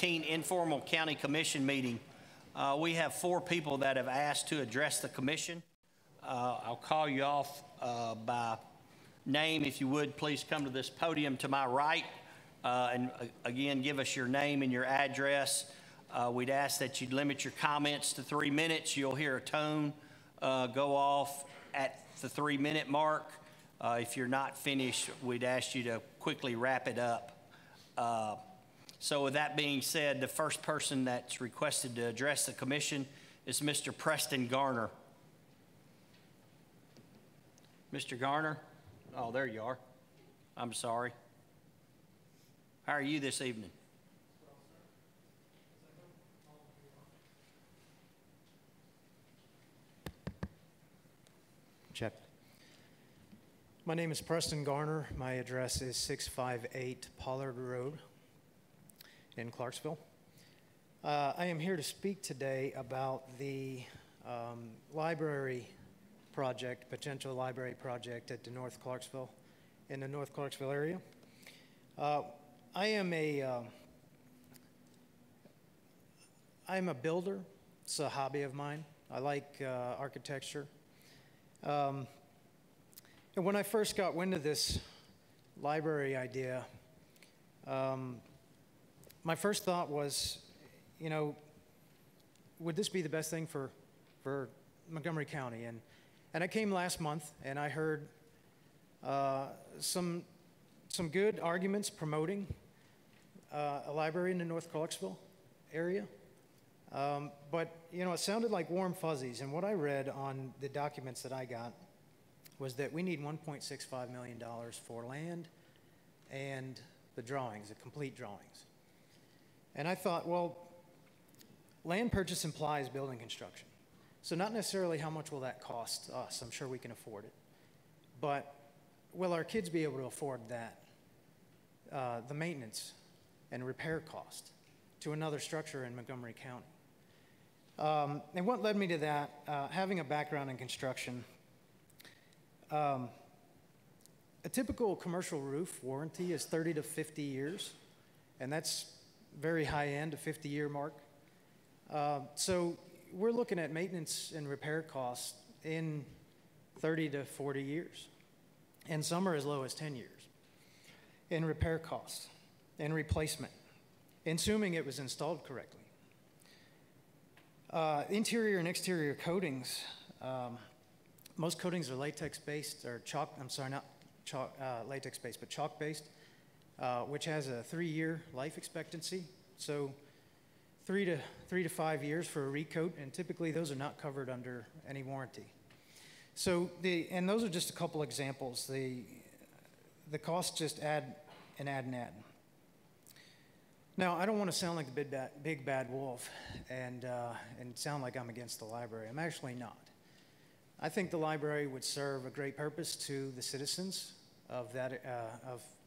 Informal County Commission meeting. We have 4 people that have asked to address the commission. I'll call you off by name. If you would, please come to this podium to my right and again, give us your name and your address. We'd ask that you'd limit your comments to 3 minutes. You'll hear a tone go off at the 3-minute mark. If you're not finished, we'd ask you to quickly wrap it up. So with that being said, the first person that's requested to address the commission is Mr. Preston Garner. Mr. Garner? Oh, there you are. I'm sorry. How are you this evening? Check. My name is Preston Garner. My address is 658 Pollard Road in Clarksville. I am here to speak today about the library project, potential library project at the North Clarksville, in the North Clarksville area. I'm a builder. It's a hobby of mine. I like architecture. And when I first got wind of this library idea, my first thought was, you know, would this be the best thing for Montgomery County? And I came last month, and I heard some good arguments promoting a library in the North Clarksville area. But, you know, it sounded like warm fuzzies. And what I read on the documents that I got was that we need $1.65 million for land and the drawings, the complete drawings. And I thought, well, land purchase implies building construction. So not necessarily how much will that cost us. I'm sure we can afford it. But will our kids be able to afford that? The maintenance and repair cost to another structure in Montgomery County. And what led me to that, having a background in construction, a typical commercial roof warranty is 30 to 50 years, and that's very high end, a 50-year mark. So we're looking at maintenance and repair costs in 30 to 40 years, and some are as low as 10 years in repair costs and replacement, assuming it was installed correctly. Interior and exterior coatings, most coatings are latex-based, or chalk, I'm sorry, not chalk, latex-based, but chalk-based, which has a 3-year life expectancy. So 3 to 5 years for a recoat, and typically those are not covered under any warranty. So and those are just a couple examples. The costs just add and add and add. Now, I don't want to sound like the big bad wolf and sound like I'm against the library. I'm actually not. I think the library would serve a great purpose to the citizens of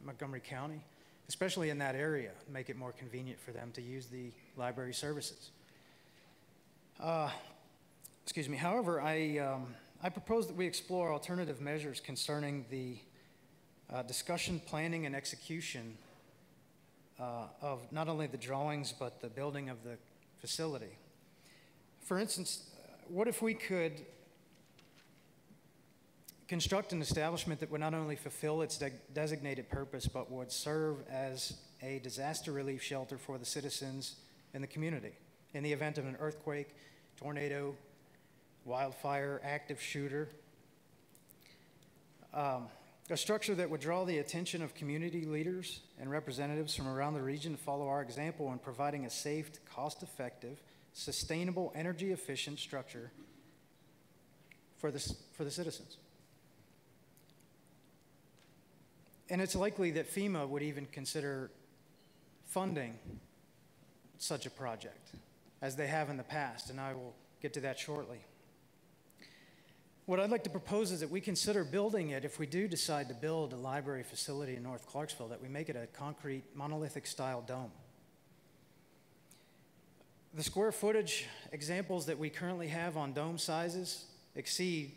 Montgomery County, especially in that area, make it more convenient for them to use the library services. Excuse me. However, I propose that we explore alternative measures concerning the discussion, planning, and execution of not only the drawings, but the building of the facility. For instance, what if we could construct an establishment that would not only fulfill its designated purpose, but would serve as a disaster relief shelter for the citizens in the community in the event of an earthquake, tornado, wildfire, active shooter. A structure that would draw the attention of community leaders and representatives from around the region to follow our example in providing a safe, cost-effective, sustainable, energy-efficient structure for the citizens. And it's likely that FEMA would even consider funding such a project, as they have in the past, and I will get to that shortly. What I'd like to propose is that we consider building it, if we do decide to build a library facility in North Clarksville, that we make it a concrete, monolithic style dome. The square footage examples that we currently have on dome sizes exceed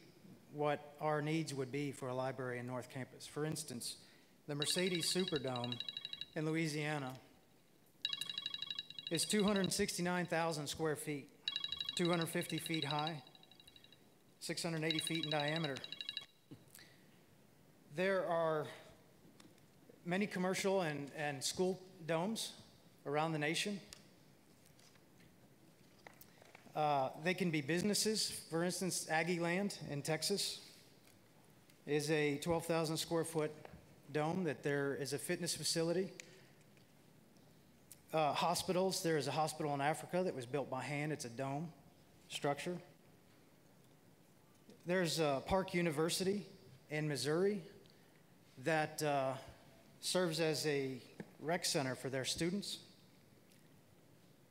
what our needs would be for a library in North Campus. For instance, the Mercedes Superdome in Louisiana is 269,000 square feet, 250 feet high, 680 feet in diameter. There are many commercial and school domes around the nation. They can be businesses. For instance, Aggie Land in Texas is a 12,000 square foot dome that there is a fitness facility. Hospitals, there is a hospital in Africa that was built by hand. It's a dome structure. There's Park University in Missouri that serves as a rec center for their students.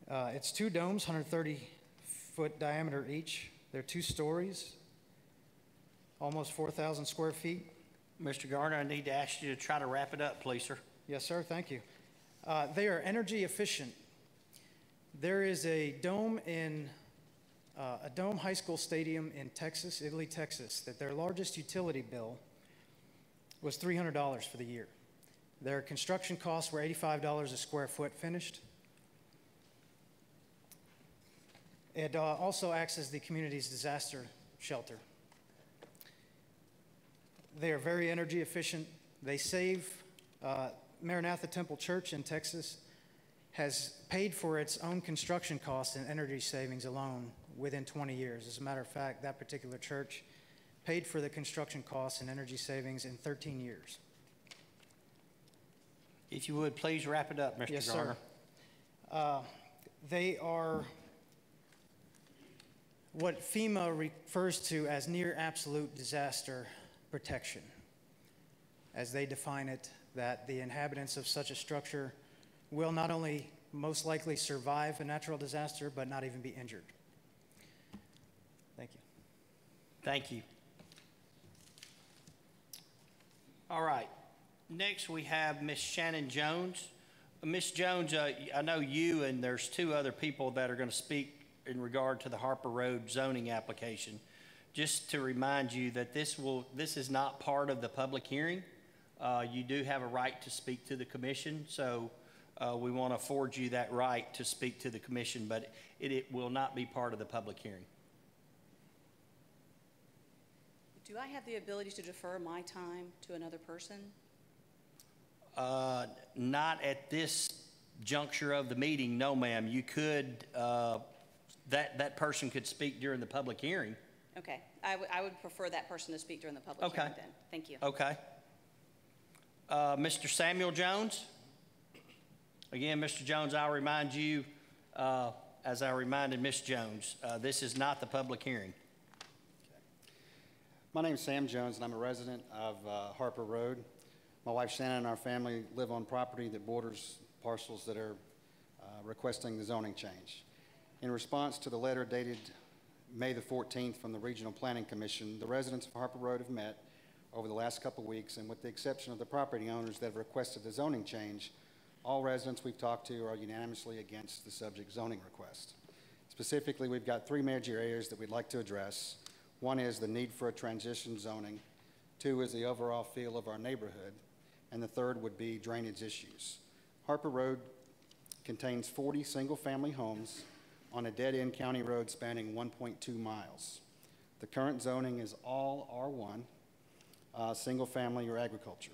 It's two domes, 130-foot diameter each. They're 2 stories, almost 4,000 square feet. Mr. Garner, I need to ask you to try to wrap it up, please, sir. Yes, sir, thank you. They are energy efficient. There is a dome in a dome high school stadium in Texas, Italy, Texas, that their largest utility bill was $300 for the year. Their construction costs were $85 a square foot finished. It also acts as the community's disaster shelter. They are very energy efficient. They save. Maranatha Temple Church in Texas has paid for its own construction costs and energy savings alone within 20 years. As a matter of fact, that particular church paid for the construction costs and energy savings in 13 years. If you would, please wrap it up, Mr. Yes, Garner. sir. They are what FEMA refers to as near absolute disaster protection, as they define it, that the inhabitants of such a structure will not only most likely survive a natural disaster, but not even be injured. Thank you. Thank you. All right. Next, we have Ms. Shannon Jones. Ms. Jones, I know you and there's 2 other people that are going to speak in regard to the Harper Road zoning application. Just to remind you that this is not part of the public hearing. You do have a right to speak to the commission, so we want to afford you that right to speak to the commission, but it will not be part of the public hearing. Do I have the ability to defer my time to another person? Not at this juncture of the meeting, no, ma'am. You could, that person could speak during the public hearing. Okay, I would prefer that person to speak during the public hearing then. Thank you. Okay. Mr. Samuel Jones? Again, Mr. Jones, I'll remind you, as I reminded Ms. Jones, this is not the public hearing. My name is Sam Jones, and I'm a resident of Harper Road. My wife Shannon and our family live on property that borders parcels that are requesting the zoning change. In response to the letter dated May the 14th from the Regional Planning Commission, the residents of Harper Road have met over the last couple of weeks, and with the exception of the property owners that have requested the zoning change, all residents we've talked to are unanimously against the subject zoning request. Specifically, we've got 3 major areas that we'd like to address. One is the need for a transition zoning. 2 is the overall feel of our neighborhood. And the 3rd would be drainage issues. Harper Road contains 40 single-family homes on a dead-end county road spanning 1.2 miles. The current zoning is all R1, single-family or agriculture.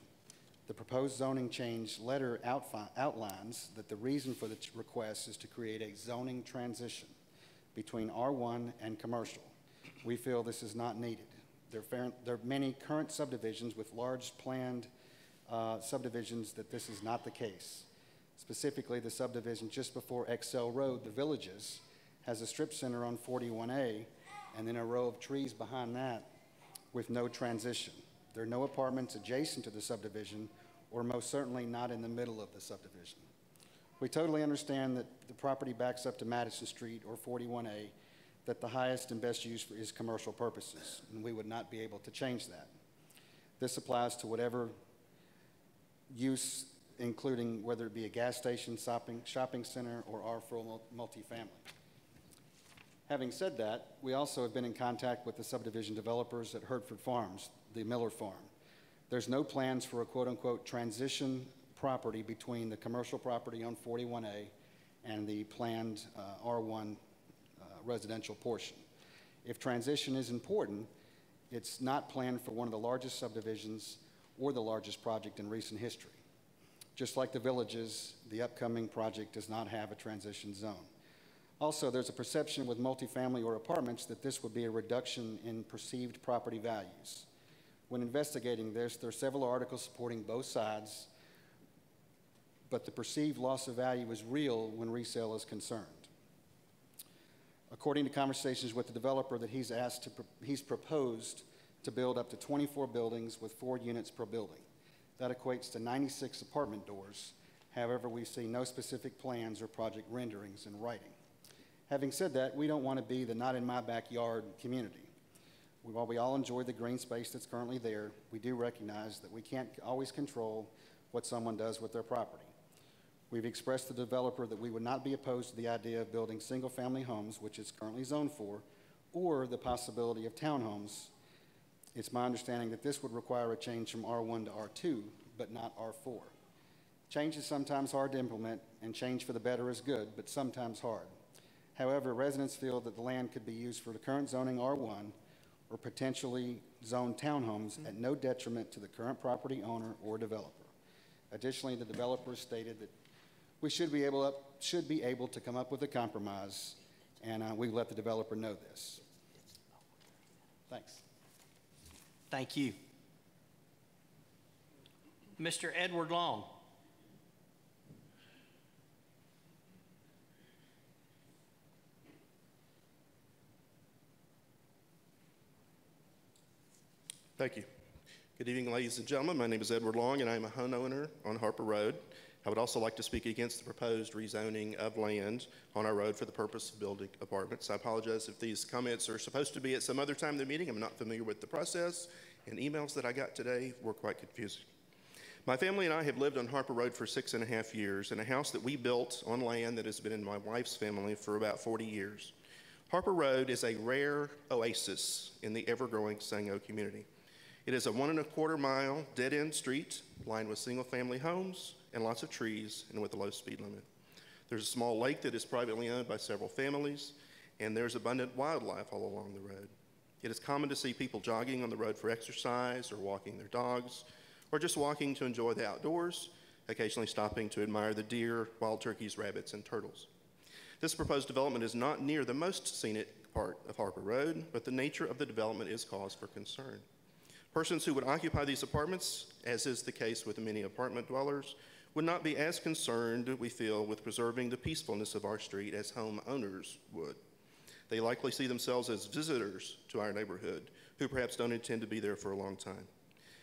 The proposed zoning change letter outlines that the reason for the request is to create a zoning transition between R1 and commercial. We feel this is not needed. There are many current subdivisions with large planned subdivisions that this is not the case. Specifically, the subdivision just before Excel Road, the Villages, has a strip center on 41A and then a row of trees behind that with no transition. There are no apartments adjacent to the subdivision, or most certainly not in the middle of the subdivision. We totally understand that the property backs up to Madison Street or 41A, that the highest and best use is commercial purposes, and we would not be able to change that. This applies to whatever use, including whether it be a gas station, shopping center, or R4 multifamily. Having said that, we also have been in contact with the subdivision developers at Hertford Farms, the Miller Farm. There's no plans for a quote-unquote transition property between the commercial property on 41A and the planned R1 residential portion. If transition is important, it's not planned for one of the largest subdivisions or the largest project in recent history. Just like the Villages, the upcoming project does not have a transition zone. Also, there's a perception with multifamily or apartments that this would be a reduction in perceived property values. When investigating this, there are several articles supporting both sides, but the perceived loss of value is real when resale is concerned. According to conversations with the developer that he's proposed to build up to 24 buildings with 4 units per building. That equates to 96 apartment doors. However, we see no specific plans or project renderings in writing. Having said that, we don't want to be the not in my backyard community. While we all enjoy the green space that's currently there, we do recognize that we can't always control what someone does with their property. We've expressed to the developer that we would not be opposed to the idea of building single-family homes, which is currently zoned for, or the possibility of townhomes. It's my understanding that this would require a change from R1 to R2, but not R4. Change is sometimes hard to implement, and change for the better is good, but sometimes hard. However, residents feel that the land could be used for the current zoning R1 or potentially zoned townhomes at no detriment to the current property owner or developer. Additionally, the developer stated that we should be able to come up with a compromise, and we let the developer know this. Thanks. Thank you. Mr. Edward Long. Thank you. Good evening, ladies and gentlemen. My name is Edward Long, and I'm a homeowner on Harper Road. I would also like to speak against the proposed rezoning of land on our road for the purpose of building apartments. I apologize if these comments are supposed to be at some other time in the meeting. I'm not familiar with the process, and emails that I got today were quite confusing. My family and I have lived on Harper Road for 6.5 years in a house that we built on land that has been in my wife's family for about 40 years. Harper Road is a rare oasis in the ever-growing Sango community. It is a 1.25 mile dead-end street lined with single-family homes and lots of trees and with a low speed limit. There's a small lake that is privately owned by several families, and there's abundant wildlife all along the road. It is common to see people jogging on the road for exercise or walking their dogs, or just walking to enjoy the outdoors, occasionally stopping to admire the deer, wild turkeys, rabbits, and turtles. This proposed development is not near the most scenic part of Harper Road, but the nature of the development is cause for concern. Persons who would occupy these apartments, as is the case with many apartment dwellers, would not be as concerned, we feel, with preserving the peacefulness of our street as homeowners would. They likely see themselves as visitors to our neighborhood who perhaps don't intend to be there for a long time.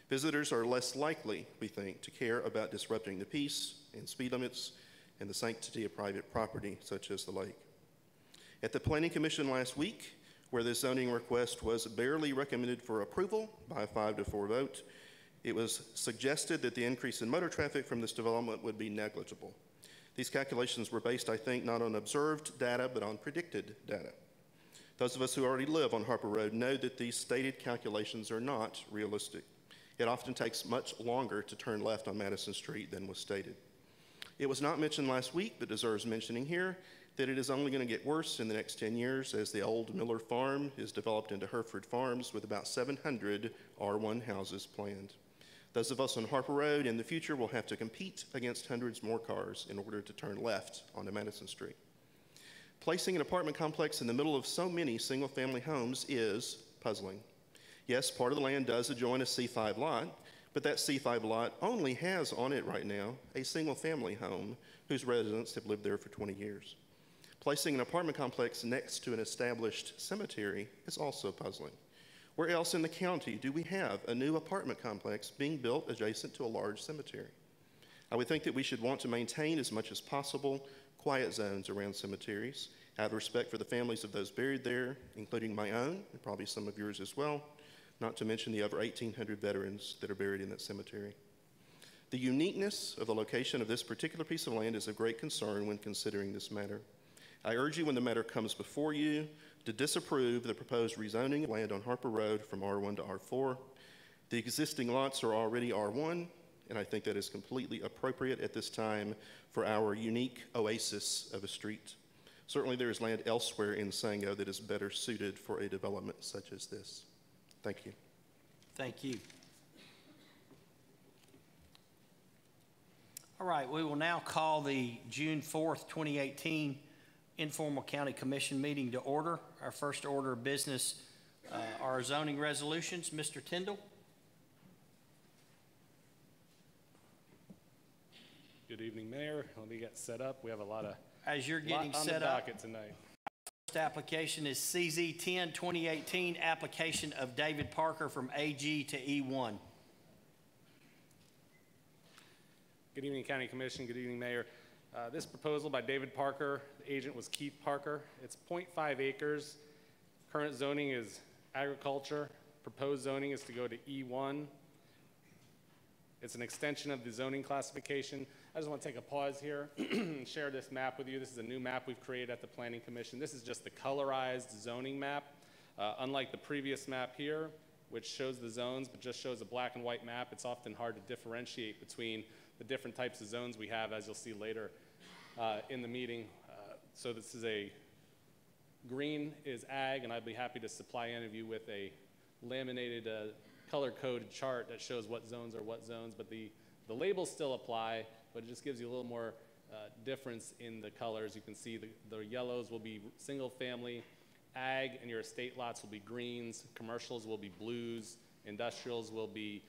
Visitors are less likely, we think, to care about disrupting the peace and speed limits and the sanctity of private property, such as the lake. At the Planning Commission last week, where this zoning request was barely recommended for approval by a 5-4 vote, it was suggested that the increase in motor traffic from this development would be negligible. These calculations were based, I think, not on observed data, but on predicted data. Those of us who already live on Harper Road know that these stated calculations are not realistic. It often takes much longer to turn left on Madison Street than was stated. It was not mentioned last week, but deserves mentioning here, that it is only going to get worse in the next 10 years as the old Miller Farm is developed into Hereford Farms with about 700 R1 houses planned. Those of us on Harper Road in the future will have to compete against hundreds more cars in order to turn left onto Madison Street. Placing an apartment complex in the middle of so many single-family homes is puzzling. Yes, part of the land does adjoin a C5 lot, but that C5 lot only has on it right now a single-family home whose residents have lived there for 20 years. Placing an apartment complex next to an established cemetery is also puzzling. Where else in the county do we have a new apartment complex being built adjacent to a large cemetery? I would think that we should want to maintain as much as possible quiet zones around cemeteries, out of respect for the families of those buried there, including my own, and probably some of yours as well, not to mention the over 1,800 veterans that are buried in that cemetery. The uniqueness of the location of this particular piece of land is of great concern when considering this matter. I urge you, when the matter comes before you, to disapprove the proposed rezoning of land on Harper Road from R1 to R4. The existing lots are already R1, and I think that is completely appropriate at this time for our unique oasis of a street. Certainly there is land elsewhere in Sango that is better suited for a development such as this. Thank you. Thank you. All right, we will now call the June 4th, 2018 Informal County Commission meeting to order. Our first order of business are zoning resolutions. Mr. Tyndall. Good evening, Mayor. Let me get set up. We have a lot of As you're getting on set the up, docket tonight. first application is CZ 10 2018, application of David Parker from AG to E1. Good evening, County Commission. Good evening, Mayor. This proposal by David Parker, the agent was Keith Parker. It's 0.5 acres. Current zoning is agriculture. Proposed zoning is to go to E1. It's an extension of the zoning classification. I just want to take a pause here and share this map with you. This is a new map we've created at the Planning Commission. This is just the colorized zoning map. Unlike the previous map here, which shows the zones but just shows a black and white map, it's often hard to differentiate between the different types of zones we have, as you'll see later in the meeting. So this is a green is ag, and I'd be happy to supply any of you with a laminated color-coded chart that shows what zones are what zones, but the labels still apply, but it just gives you a little more difference in the colors. You can see the yellows will be single-family, ag and your estate lots will be greens, commercials will be blues, industrials will be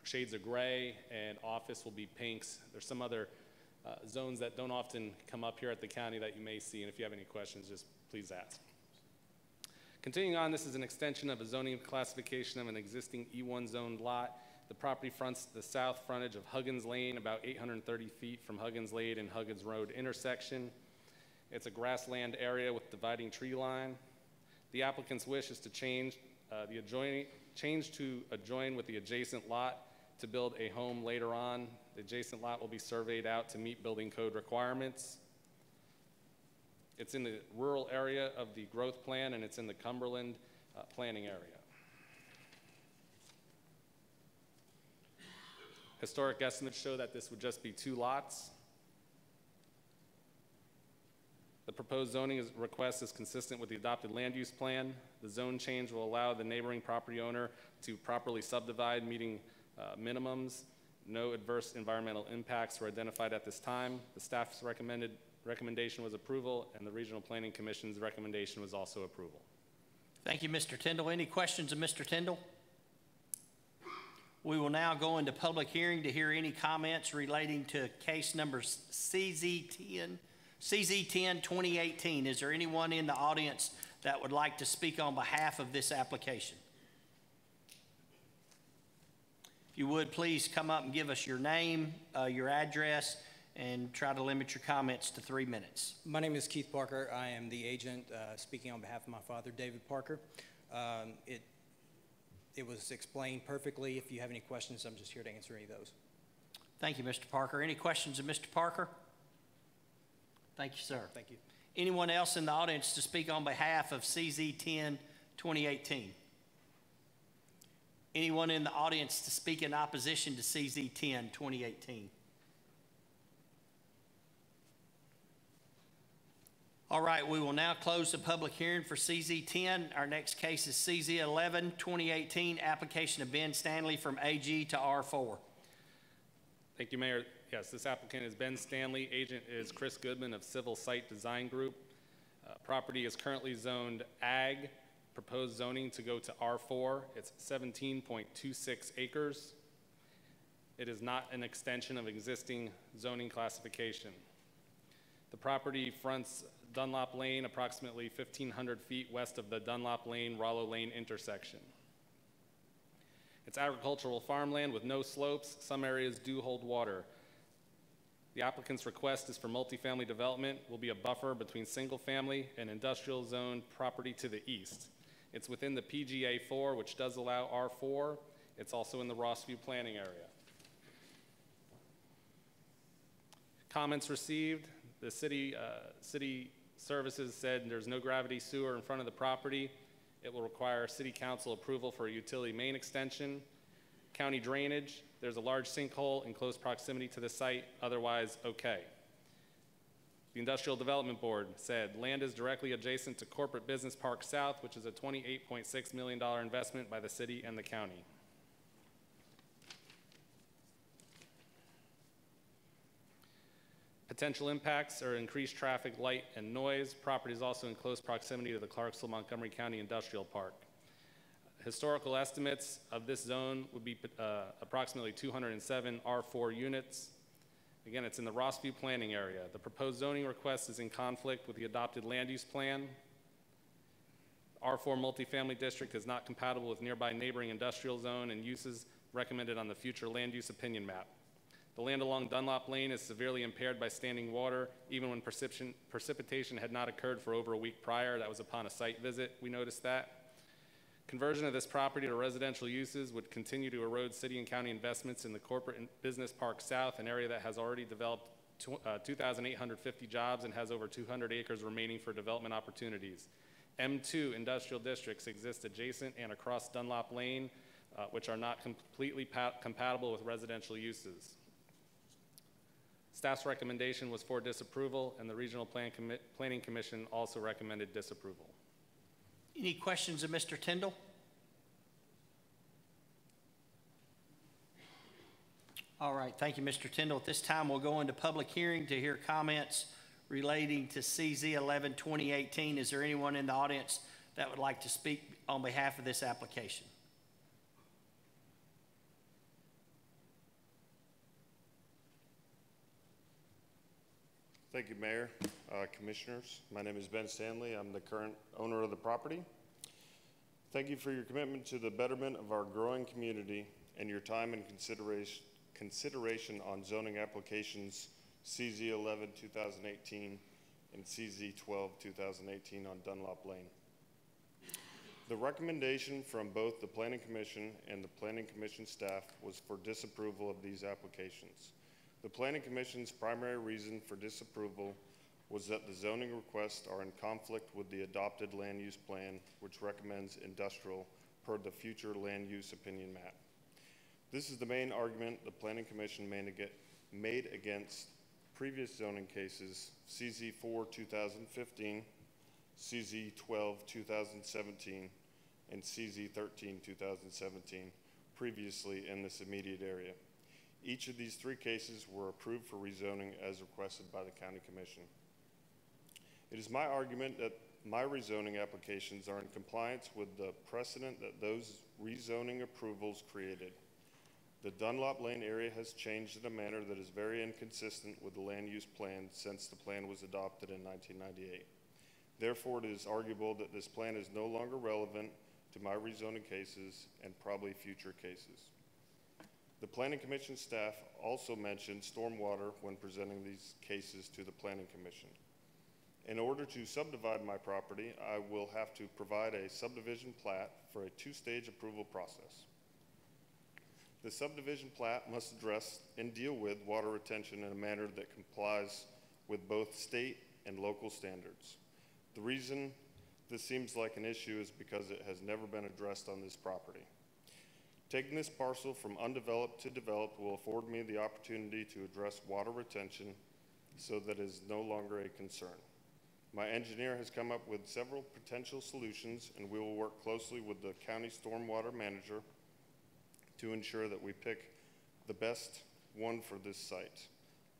shades of gray, and office will be pinks. There's some other zones that don't often come up here at the county that you may see, and if you have any questions, just please ask. Continuing on, this is an extension of a zoning classification of an existing E1 zoned lot. The property fronts the south frontage of Huggins Lane, about 830 feet from Huggins Lane and Huggins Road intersection. It's a grassland area with dividing tree line. The applicant's wish is to change to adjoin with the adjacent lot to build a home later on. The adjacent lot will be surveyed out to meet building code requirements. It's in the rural area of the growth plan, and it's in the Cumberland planning area. Historic estimates show that this would just be 2 lots. The proposed zoning request is consistent with the adopted land use plan. The zone change will allow the neighboring property owner to properly subdivide, meeting minimums. No adverse environmental impacts were identified at this time. The staff's recommendation was approval, and the Regional Planning Commission's recommendation was also approval. Thank you, Mr. Tyndall. Any questions of Mr. Tyndall? We will now go into public hearing to hear any comments relating to case number CZ 10 2018. Is there anyone in the audience that would like to speak on behalf of this application? If you would, please come up and give us your name, your address, and try to limit your comments to 3 minutes. My name is Keith Parker. I am the agent speaking on behalf of my father, David Parker. It was explained perfectly. If you have any questions, I'm just here to answer any of those. Thank you, Mr. Parker. Any questions of Mr. Parker? Thank you, sir. Thank you. Anyone else in the audience to speak on behalf of CZ 10 2018? Anyone in the audience to speak in opposition to CZ 10 2018? All right, we will now close the public hearing for CZ 10. Our next case is CZ 11 2018, application of Ben Stanley from AG to R4. Thank you, Mayor. Yes, this applicant is Ben Stanley. Agent is Chris Goodman of Civil Site Design Group. Property is currently zoned ag. Proposed zoning to go to R4. It's 17.26 acres. It is not an extension of existing zoning classification. The property fronts Dunlop Lane, approximately 1,500 feet west of the Dunlop Lane-Rollo Lane intersection. It's agricultural farmland with no slopes. Some areas do hold water. The applicant's request is for multifamily development. Will be a buffer between single-family and industrial zone property to the east. It's within the PGA 4, which does allow R4. It's also in the Rossview planning area. Comments received. The city services said there's no gravity sewer in front of the property. It will require city council approval for a utility main extension. County drainage, there's a large sinkhole in close proximity to the site, otherwise okay. The Industrial Development Board said land is directly adjacent to Corporate Business Park South, which is a $28.6 million investment by the city and the county. Potential impacts are increased traffic, light, and noise. Property is also in close proximity to the Clarksville-Montgomery County Industrial Park. Historical estimates of this zone would be approximately 207 R4 units. Again, it's in the Rossview planning area. The proposed zoning request is in conflict with the adopted land use plan. R4 multifamily district is not compatible with nearby neighboring industrial zone and uses recommended on the future land use opinion map. The land along Dunlop Lane is severely impaired by standing water, even when precipitation had not occurred for over a week prior. That was upon a site visit, we noticed that. Conversion of this property to residential uses would continue to erode city and county investments in the Corporate and Business Park South, an area that has already developed 2,850 jobs and has over 200 acres remaining for development opportunities. M2 industrial districts exist adjacent and across Dunlop Lane, which are not completely compatible with residential uses. Staff's recommendation was for disapproval, and the Regional Planning Commission also recommended disapproval. Any questions of Mr. Tyndall? All right, thank you, Mr. Tyndall. At this time, we'll go into public hearing to hear comments relating to CZ 11 2018. Is there anyone in the audience that would like to speak on behalf of this application? Thank you, Mayor, Commissioners. My name is Ben Stanley. I'm the current owner of the property. Thank you for your commitment to the betterment of our growing community and your time and consideration on zoning applications CZ 11 2018 and CZ 12 2018 on Dunlop Lane. The recommendation from both the Planning Commission and the Planning Commission staff was for disapproval of these applications. The Planning Commission's primary reason for disapproval was that the zoning requests are in conflict with the adopted land use plan, which recommends industrial per the future land use opinion map. This is the main argument the Planning Commission made against previous zoning cases, CZ 4 2015, CZ 12 2017, and CZ 13 2017, previously in this immediate area. Each of these three cases were approved for rezoning as requested by the County Commission. It is my argument that my rezoning applications are in compliance with the precedent that those rezoning approvals created. The Dunlop Lane area has changed in a manner that is very inconsistent with the land use plan since the plan was adopted in 1998. Therefore, it is arguable that this plan is no longer relevant to my rezoning cases and probably future cases. The Planning Commission staff also mentioned stormwater when presenting these cases to the Planning Commission. In order to subdivide my property, I will have to provide a subdivision plat for a two-stage approval process. The subdivision plat must address and deal with water retention in a manner that complies with both state and local standards. The reason this seems like an issue is because it has never been addressed on this property. Taking this parcel from undeveloped to developed will afford me the opportunity to address water retention so that it is no longer a concern. My engineer has come up with several potential solutions, and we will work closely with the county stormwater manager to ensure that we pick the best one for this site.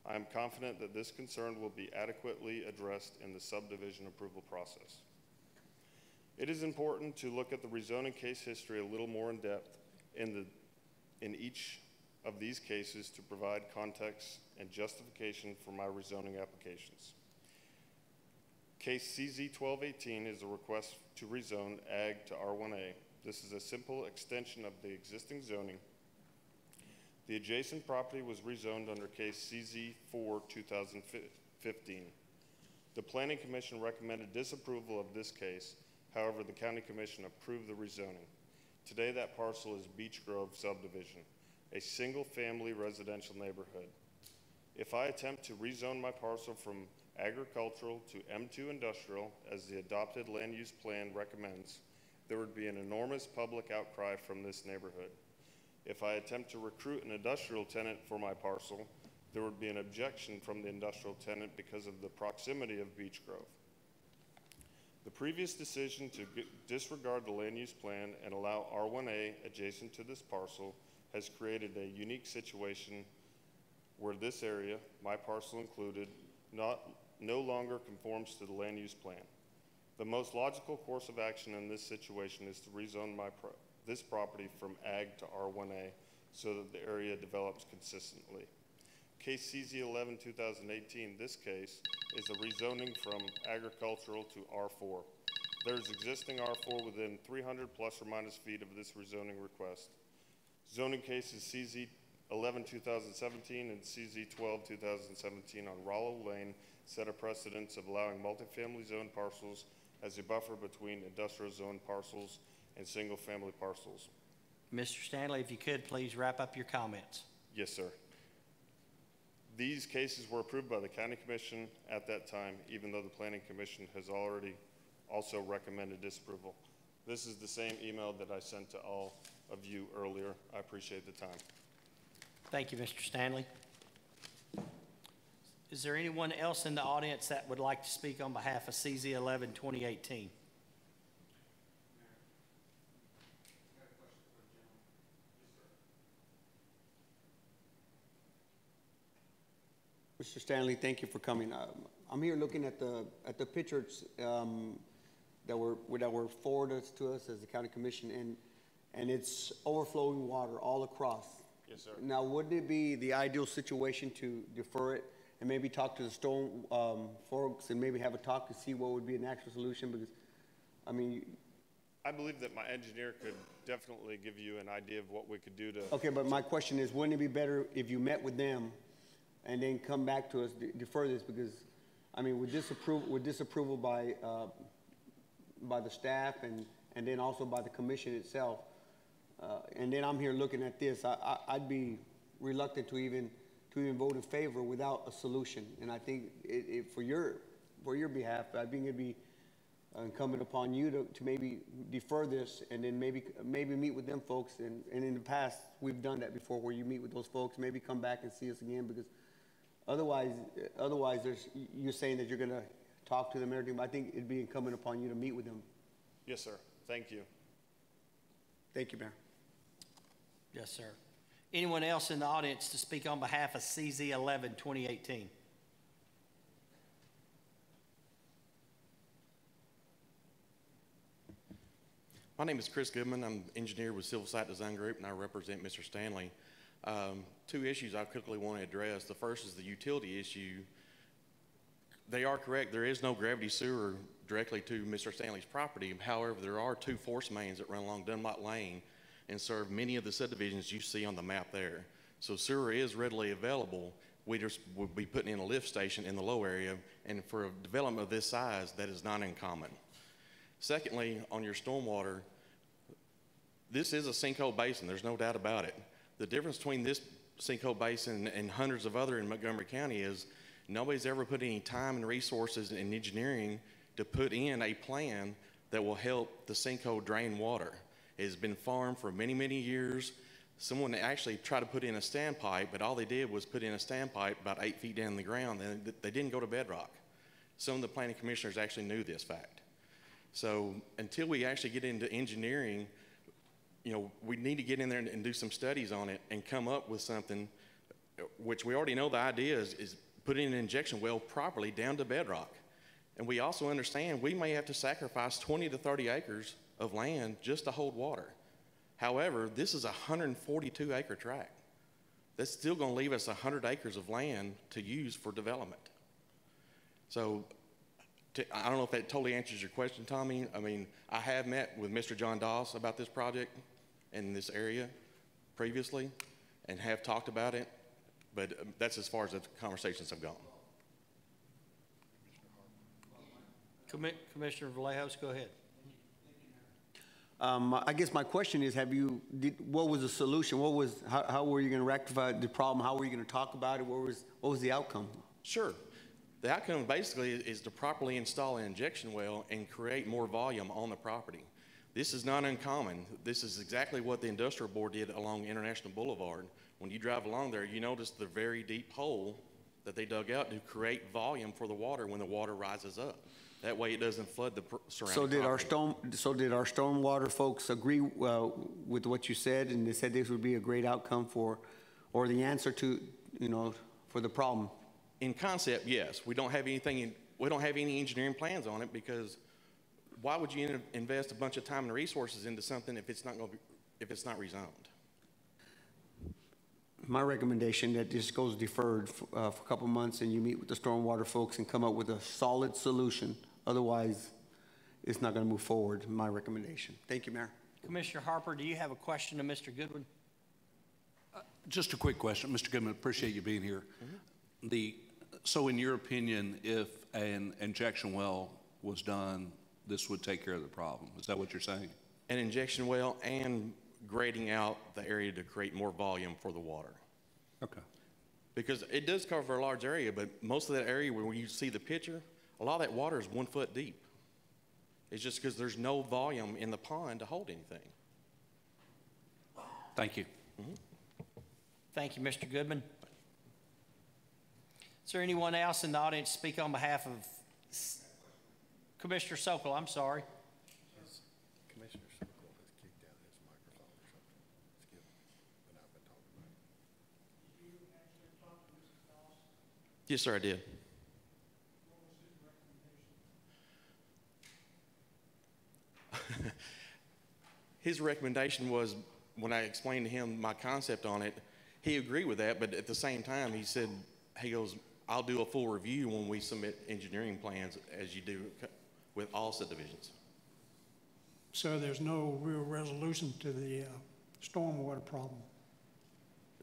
I am confident that this concern will be adequately addressed in the subdivision approval process. It is important to look at the rezoning case history a little more in depth in each of these cases to provide context and justification for my rezoning applications. Case CZ 1218 is a request to rezone Ag to R1A. This is a simple extension of the existing zoning. The adjacent property was rezoned under case CZ 4 2015. The Planning Commission recommended disapproval of this case. However, the County Commission approved the rezoning. Today, that parcel is Beech Grove subdivision, a single-family residential neighborhood. If I attempt to rezone my parcel from agricultural to M2 industrial, as the adopted land use plan recommends, there would be an enormous public outcry from this neighborhood. If I attempt to recruit an industrial tenant for my parcel, there would be an objection from the industrial tenant because of the proximity of Beech Grove. The previous decision to disregard the land use plan and allow R1A adjacent to this parcel has created a unique situation where this area, my parcel included, no longer conforms to the land use plan. The most logical course of action in this situation is to rezone this property from Ag to R1A so that the area develops consistently. Case CZ11 2018, this case is a rezoning from agricultural to R4. There's existing R4 within 300 plus or minus feet of this rezoning request. Zoning cases CZ11 2017 and CZ12 2017 on Rollo Lane set a precedence of allowing multifamily zone parcels as a buffer between industrial zone parcels and single family parcels. Mr. Stanley, if you could, please wrap up your comments. Yes, sir. These cases were approved by the County Commission at that time, even though the Planning Commission has already also recommended disapproval. This is the same email that I sent to all of you earlier. I appreciate the time. Thank you, Mr. Stanley. Is there anyone else in the audience that would like to speak on behalf of CZ11 2018? Mr. Stanley, thank you for coming. I'm here looking at the pictures that were forwarded to us as the county commission, and it's overflowing water all across. Yes, sir. Now, wouldn't it be the ideal situation to defer it and maybe talk to the storm folks and maybe have a talk to see what would be an actual solution? Because, I mean, I believe that my engineer could definitely give you an idea of what we could do to. okay, but my question is, wouldn't it be better if you met with them and then come back to us, defer this? Because, I mean, with disapproval by the staff and then also by the commission itself, and then I'm here looking at this, I'd be reluctant to even vote in favor without a solution. And I think for your behalf, I think it'd be incumbent upon you to maybe defer this and then maybe meet with them folks. And in the past, we've done that before, where you meet with those folks, maybe come back and see us again, because otherwise you're saying that you're going to talk to them and everything, but I think it'd be incumbent upon you to meet with them. Yes, sir. Thank you. Thank you, Mayor. Yes, sir. Anyone else in the audience to speak on behalf of CZ11 2018? My name is Chris Goodman. I'm engineer with Civil Site Design Group, and I represent Mr. Stanley. Two issues I quickly want to address. The first is the utility issue. They are correct. There is no gravity sewer directly to Mr. Stanley's property. However, there are two force mains that run along Dunlop Lane and serve many of the subdivisions you see on the map there. So sewer is readily available. We just will be putting in a lift station in the low area, and for a development of this size, that is not uncommon. Secondly, on your stormwater, this is a sinkhole basin. There's no doubt about it. The difference between this sinkhole basin and hundreds of other in Montgomery County is nobody's ever put any time and resources in engineering to put in a plan that will help the sinkhole drain water. It has been farmed for many, many years. Someone actually tried to put in a standpipe, but all they did was put in a standpipe about 8 feet down the ground, and they didn't go to bedrock. Some of the planning commissioners actually knew this fact. So until we actually get into engineering, you know, we need to get in there and do some studies on it and come up with something, which we already know the idea is putting an injection well properly down to bedrock. And we also understand we may have to sacrifice 20 to 30 acres of land just to hold water. However, this is a 142 acre tract. That's still going to leave us 100 acres of land to use for development. So I don't know if that totally answers your question, Tommy. I mean, I have met with Mr. John Doss about this project in this area previously and have talked about it, but that's as far as the conversations have gone. Commissioner Vallejos, go ahead. I guess my question is, what was the solution? How were you going to rectify the problem? How were you going to talk about it? What was the outcome? Sure. The outcome basically is to properly install an injection well and create more volume on the property. This is not uncommon. This is exactly what the industrial board did along International Boulevard. When you drive along there, you notice the very deep hole that they dug out to create volume for the water when the water rises up. That way it doesn't flood the surrounding property. So did our stormwater folks agree with what you said, and they said this would be a great outcome for, or the answer to, for the problem? In concept, yes. We don't have anything, we don't have any engineering plans on it, because why would you invest a bunch of time and resources into something if it's not going to be, if it's not rezoned? My recommendation that this goes deferred for a couple months, and you meet with the stormwater folks and come up with a solid solution. Otherwise, it's not going to move forward. My recommendation. Thank you, Mayor. Commissioner Harper, do you have a question to Mr. Goodwin? Just a quick question, Mr. Goodman. Appreciate you being here. So, in your opinion, if an injection well was done, this would take care of the problem? Is that what you're saying? An injection well and grading out the area to create more volume for the water. Okay. Because it does cover a large area, but most of that area where you see the picture, a lot of that water is 1 foot deep. It's just because there's no volume in the pond to hold anything. Thank you. Thank you, Mr. Goodman. Is there anyone else in the audience speak on behalf of Commissioner Sokol? I'm sorry. Commissioner Sokol has kicked out his microphone or something. It's given, but I've been talking about it. Yes, sir, I did. His recommendation was, when I explained to him my concept on it, he agreed with that, but at the same time, he said, he goes, I'll do a full review when we submit engineering plans, as you do with all subdivisions. So there's no real resolution to the stormwater problem?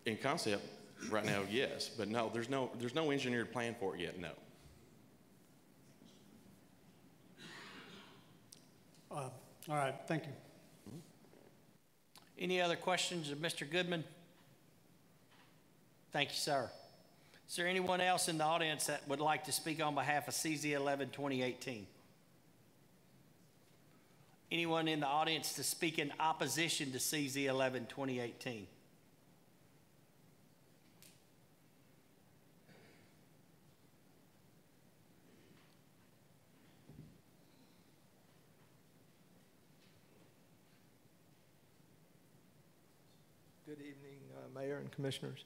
In concept, right now, yes, but no, there's no engineered plan for it yet, no. All right, thank you. Any other questions of Mr. Goodman? Thank you, sir. Is there anyone else in the audience that would like to speak on behalf of CZ 11 2018? Anyone in the audience to speak in opposition to CZ 11 2018? Good evening, Mayor and Commissioners.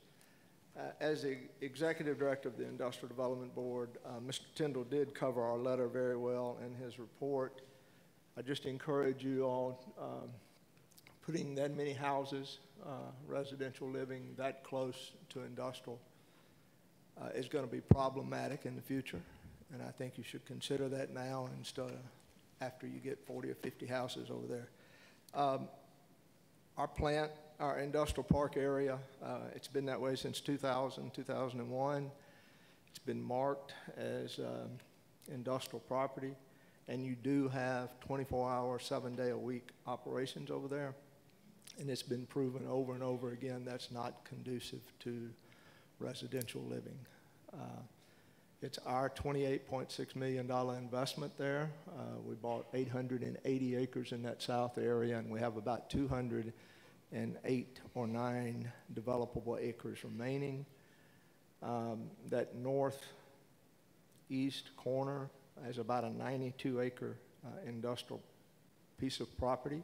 As the Executive Director of the Industrial Development Board, Mr. Tyndall did cover our letter very well in his report. I just encourage you all, putting that many houses, residential living that close to industrial is going to be problematic in the future, and I think you should consider that now instead of after you get 40 or 50 houses over there. Our plant, our industrial park area, it's been that way since 2000, 2001. It's been marked as industrial property, and you do have 24-hour, 7-day-a-week operations over there. And it's been proven over and over again that's not conducive to residential living. It's our $28.6 million investment there. We bought 880 acres in that south area, and we have about 208 or 9 developable acres remaining. That northeast corner has about a 92-acre industrial piece of property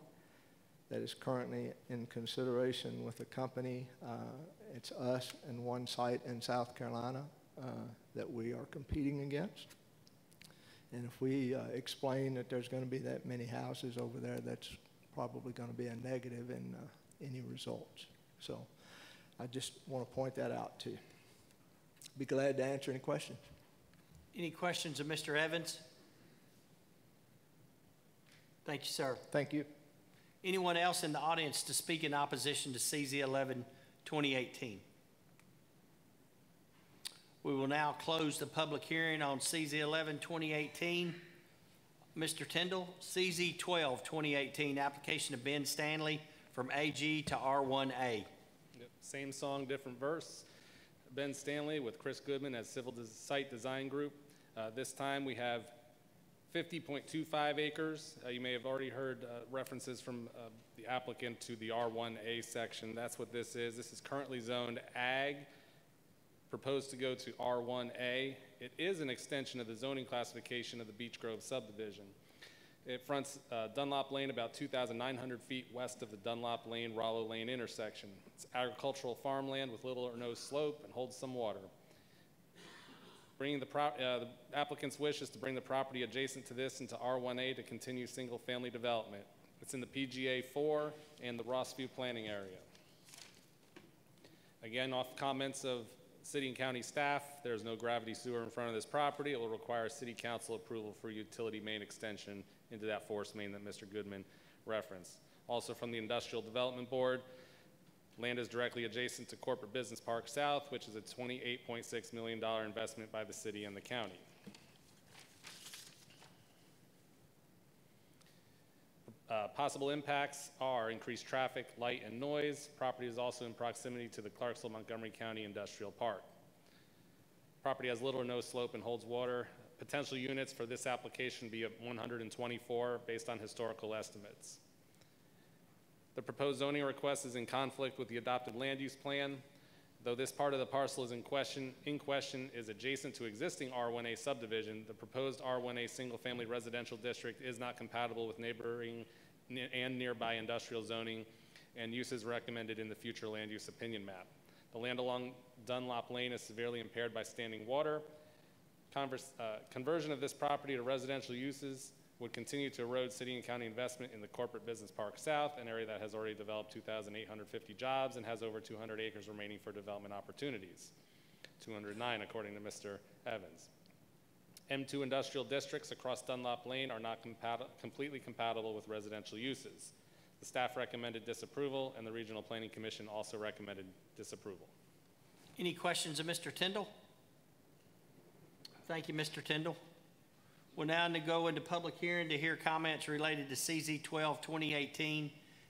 that is currently in consideration with a company. It's us and one site in South Carolina that we are competing against. And if we explain that there's going to be that many houses over there, that's probably going to be a negative in any results. So I just want to point that out to you. Be glad to answer any questions. Any questions of Mr. Evans? Thank you, sir. Thank you. Anyone else in the audience to speak in opposition to CZ 11 2018? We will now close the public hearing on CZ 11 2018. Mr. Tyndall, CZ 12 2018, application of Ben Stanley from AG to R1A. Yep. Same song, different verse. Ben Stanley with Chris Goodman as Civil Site Design Group. This time we have 50.25 acres. You may have already heard references from the applicant to the R1A section. That's what this is. This is currently zoned ag, proposed to go to R1A. It is an extension of the zoning classification of the Beech Grove subdivision. It fronts Dunlop Lane about 2,900 feet west of the Dunlop Lane-Rollo Lane intersection. It's agricultural farmland with little or no slope and holds some water. The applicant's wish is to bring the property adjacent to this into R1A to continue single-family development. It's in the PGA 4 and the Rossview planning area. Again, off comments of city and county staff, there's no gravity sewer in front of this property. It will require city council approval for utility main extension into that force main that Mr. Goodman referenced. Also from the Industrial Development Board, land is directly adjacent to Corporate Business Park South, which is a $28.6 million investment by the city and the county. Possible impacts are increased traffic, light, and noise. Property is also in proximity to the Clarksville-Montgomery County Industrial Park. Property has little or no slope and holds water. Potential units for this application be 124 based on historical estimates. The proposed zoning request is in conflict with the adopted land use plan. Though this part of the parcel is in question is adjacent to existing R1A subdivision, the proposed R1A single-family residential district is not compatible with neighboring and nearby industrial zoning and uses recommended in the future land use opinion map. The land along Dunlop Lane is severely impaired by standing water. Conversion of this property to residential uses would continue to erode city and county investment in the Corporate Business Park South, an area that has already developed 2,850 jobs and has over 200 acres remaining for development opportunities. 209, according to Mr. Evans. M2 industrial districts across Dunlop Lane are not completely compatible with residential uses. The staff recommended disapproval, and the Regional Planning Commission also recommended disapproval. Any questions of Mr. Tyndall? Thank you, Mr. Tyndall. We'll now go into public hearing to hear comments related to CZ 12 2018,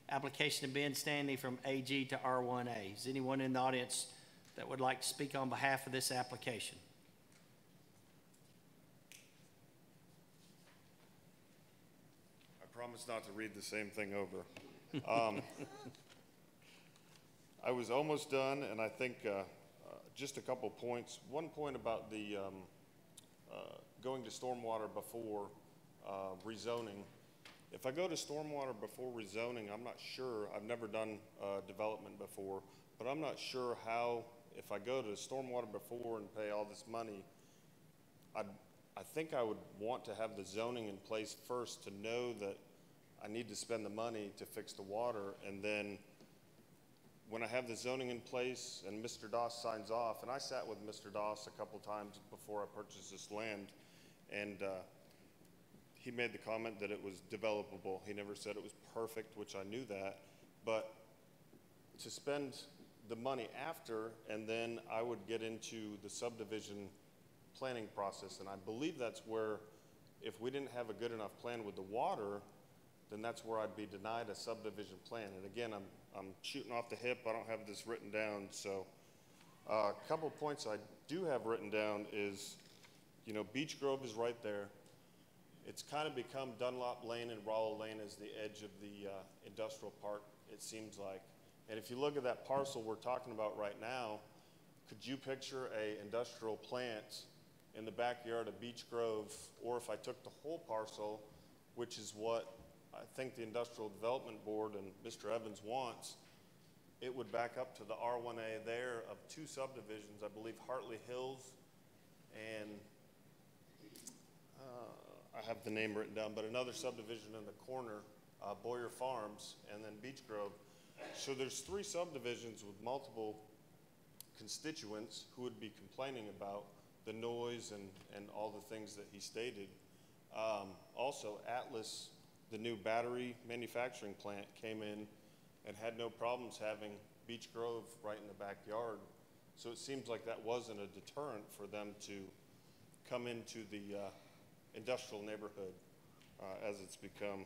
application of Ben Stanley from AG to R1A. Is anyone in the audience that would like to speak on behalf of this application? I promise not to read the same thing over. I was almost done, and I think just a couple points. One point about the going to stormwater before rezoning. If I go to stormwater before rezoning, I'm not sure, I've never done development before, but I'm not sure how, if I go to stormwater before and pay all this money, I think I would want to have the zoning in place first to know that I need to spend the money to fix the water, and then when I have the zoning in place and Mr. Doss signs off, and I sat with Mr. Doss a couple times before I purchased this land, and he made the comment that it was developable. He never said it was perfect, which I knew that, but to spend the money after, and then I would get into the subdivision planning process, and I believe that's where, if we didn't have a good enough plan with the water, then that's where I'd be denied a subdivision plan. And again, I'm shooting off the hip. I don't have this written down, so a couple of points I do have written down is, you know, Beech Grove is right there. It's kind of become Dunlop Lane and Rollo Lane as the edge of the industrial park, it seems like. And if you look at that parcel we're talking about right now, could you picture a industrial plant in the backyard of Beech Grove, or if I took the whole parcel, which is what I think the Industrial Development Board and Mr. Evans wants, it would back up to the R1A there of two subdivisions, I believe Hartley Hills and I have the name written down, but another subdivision in the corner, Boyer Farms, and then Beech Grove. So there's three subdivisions with multiple constituents who would be complaining about the noise and all the things that he stated. Also, Atlas, the new battery manufacturing plant, came in and had no problems having Beech Grove right in the backyard. So it seems like that wasn't a deterrent for them to come into the industrial neighborhood as it's become.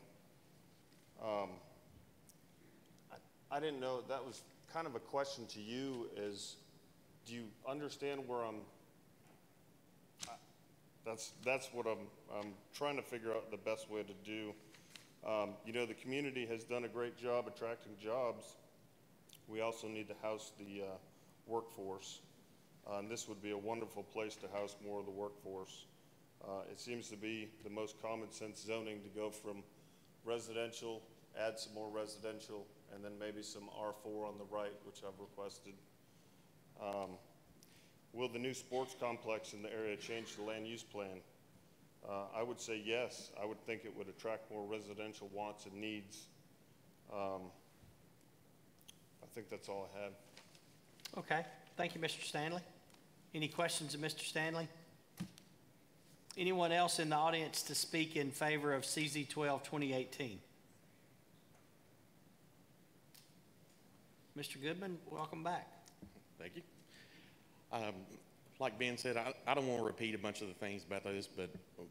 I didn't know, that was kind of a question to you, is do you understand where That's what I'm trying to figure out the best way to do. You know, the community has done a great job attracting jobs. We also need to house the workforce. And this would be a wonderful place to house more of the workforce. It seems to be the most common sense zoning to go from residential, add some more residential, and then maybe some R4 on the right, which I've requested. Will the new sports complex in the area change the land use plan? I would say yes. I would think it would attract more residential wants and needs. I think that's all I have. Okay, thank you, Mr. Stanley. Any questions of Mr. Stanley? Anyone else in the audience to speak in favor of CZ 12 2018? Mr. Goodman, welcome back. Thank you. Like Ben said, I don't want to repeat a bunch of the things about this, but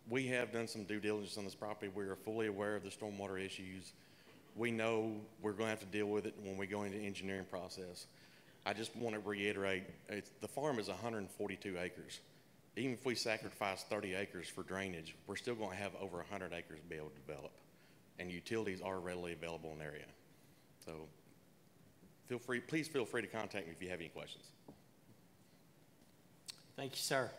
we have done some due diligence on this property. We are fully aware of the stormwater issues. We know we're going to have to deal with it when we go into the engineering process. I just want to reiterate, the farm is 142 acres. Even if we sacrifice 30 acres for drainage, we're still going to have over 100 acres to be able to develop. And utilities are readily available in the area. So please feel free to contact me if you have any questions. Thank you, sir.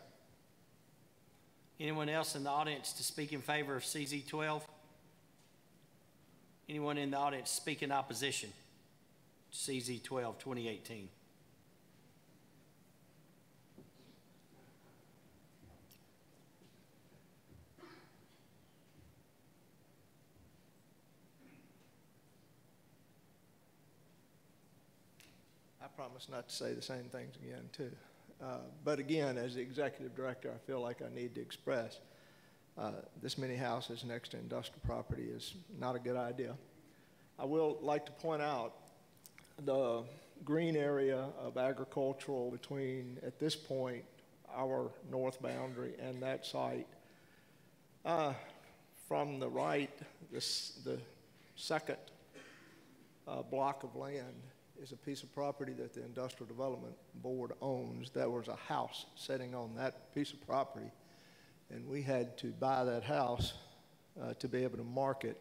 Anyone else in the audience to speak in favor of CZ 12? Anyone in the audience speak in opposition to CZ 12 2018? I promise not to say the same things again, too. But again, as the executive director, I feel like I need to express this many houses next to industrial property is not a good idea. I will like to point out the green area of agricultural between, at this point, our north boundary and that site. From the right, the second block of land is a piece of property that the Industrial Development Board owns. There was a house sitting on that piece of property, and we had to buy that house to be able to market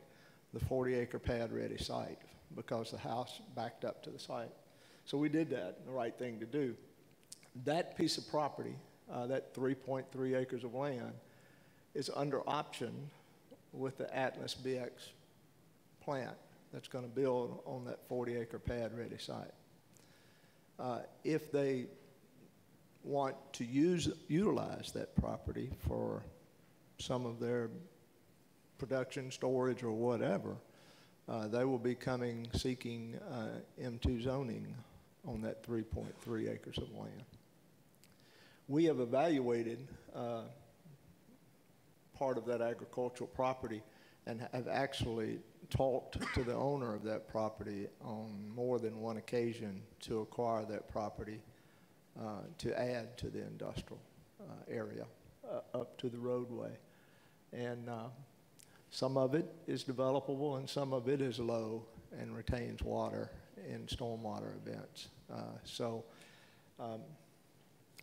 the 40-acre pad-ready site because the house backed up to the site. So we did that, the right thing to do. That piece of property, that 3.3 acres of land, is under option with the Atlas BX plant that's going to build on that 40-acre pad-ready site. If they want to utilize that property for some of their production, storage, or whatever, they will be seeking M2 zoning on that 3.3 acres of land. We have evaluated part of that agricultural property and have actually talked to the owner of that property on more than one occasion to acquire that property to add to the industrial area up to the roadway. And some of it is developable and some of it is low and retains water in stormwater events.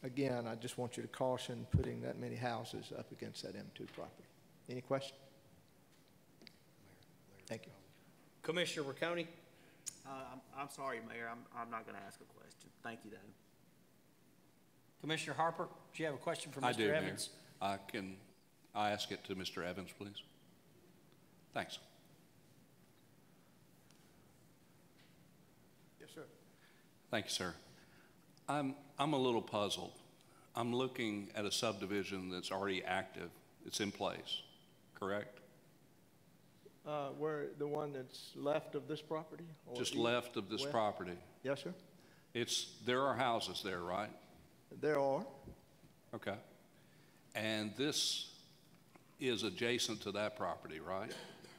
Again, I just want you to caution putting that many houses up against that M2 property. Any questions? Thank you. Commissioner Riccone? I'm sorry, Mayor. I'm not going to ask a question. Thank you, though. Commissioner Harper, do you have a question for Mr. I do, Evans? Mayor. Can I ask it to Mr. Evans, please? Thanks. Yes, sir. Thank you, sir. I'm a little puzzled. I'm looking at a subdivision that's already active. It's in place, correct? Where the one that's left of this property? Or Just left of this property. Yes, sir. There are houses there, right? There are. Okay. And this is adjacent to that property, right?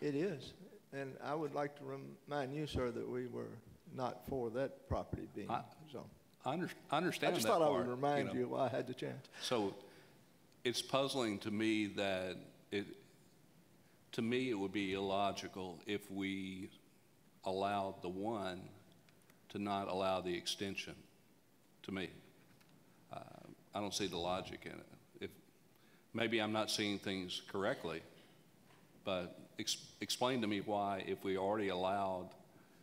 It is. And I would like to remind you, sir, that we were not for that property being zoned. I understand that. I just thought part, I would remind you while I had the chance. So it's puzzling to me that it would be illogical if we allowed the one to not allow the extension, to me. I don't see the logic in it. maybe I'm not seeing things correctly, but explain to me why, if we already allowed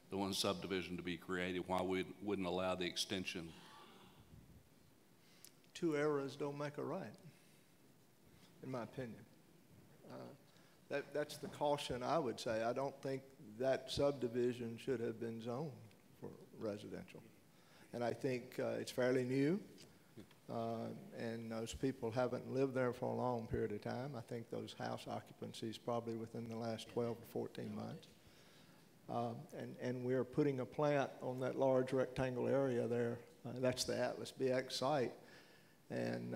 the one subdivision to be created, why we wouldn't allow the extension. Two errors don't make a right, in my opinion. That's the caution I would say. I don't think that subdivision should have been zoned for residential. And I think it's fairly new, and those people haven't lived there for a long period of time. I think those house occupancies probably within the last 12 to 14 months. And we're putting a plant on that large rectangle area there. That's the Atlas BX site. And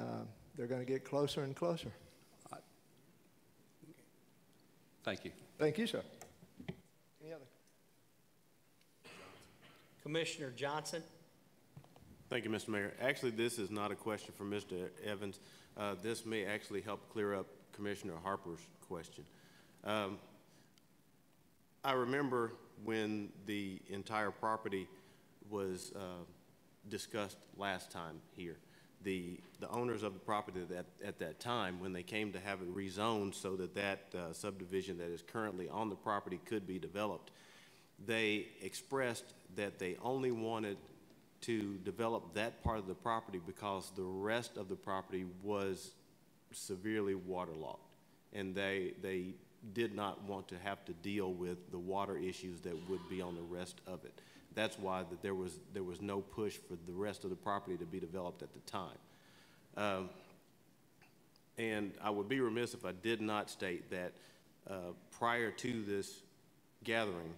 they're going to get closer and closer. Thank you. Thank you, sir. Any other? Commissioner Johnson. Thank you, Mr. Mayor. Actually, this is not a question for Mr. Evans. This may actually help clear up Commissioner Harper's question. I remember when the entire property was discussed last time here. The owners of the property at that time, when they came to have it rezoned so that that subdivision that is currently on the property could be developed, they expressed that they only wanted to develop that part of the property because the rest of the property was severely waterlogged, and they did not want to have to deal with the water issues that would be on the rest of it. That's why that there was no push for the rest of the property to be developed at the time. And I would be remiss if I did not state that prior to this gathering,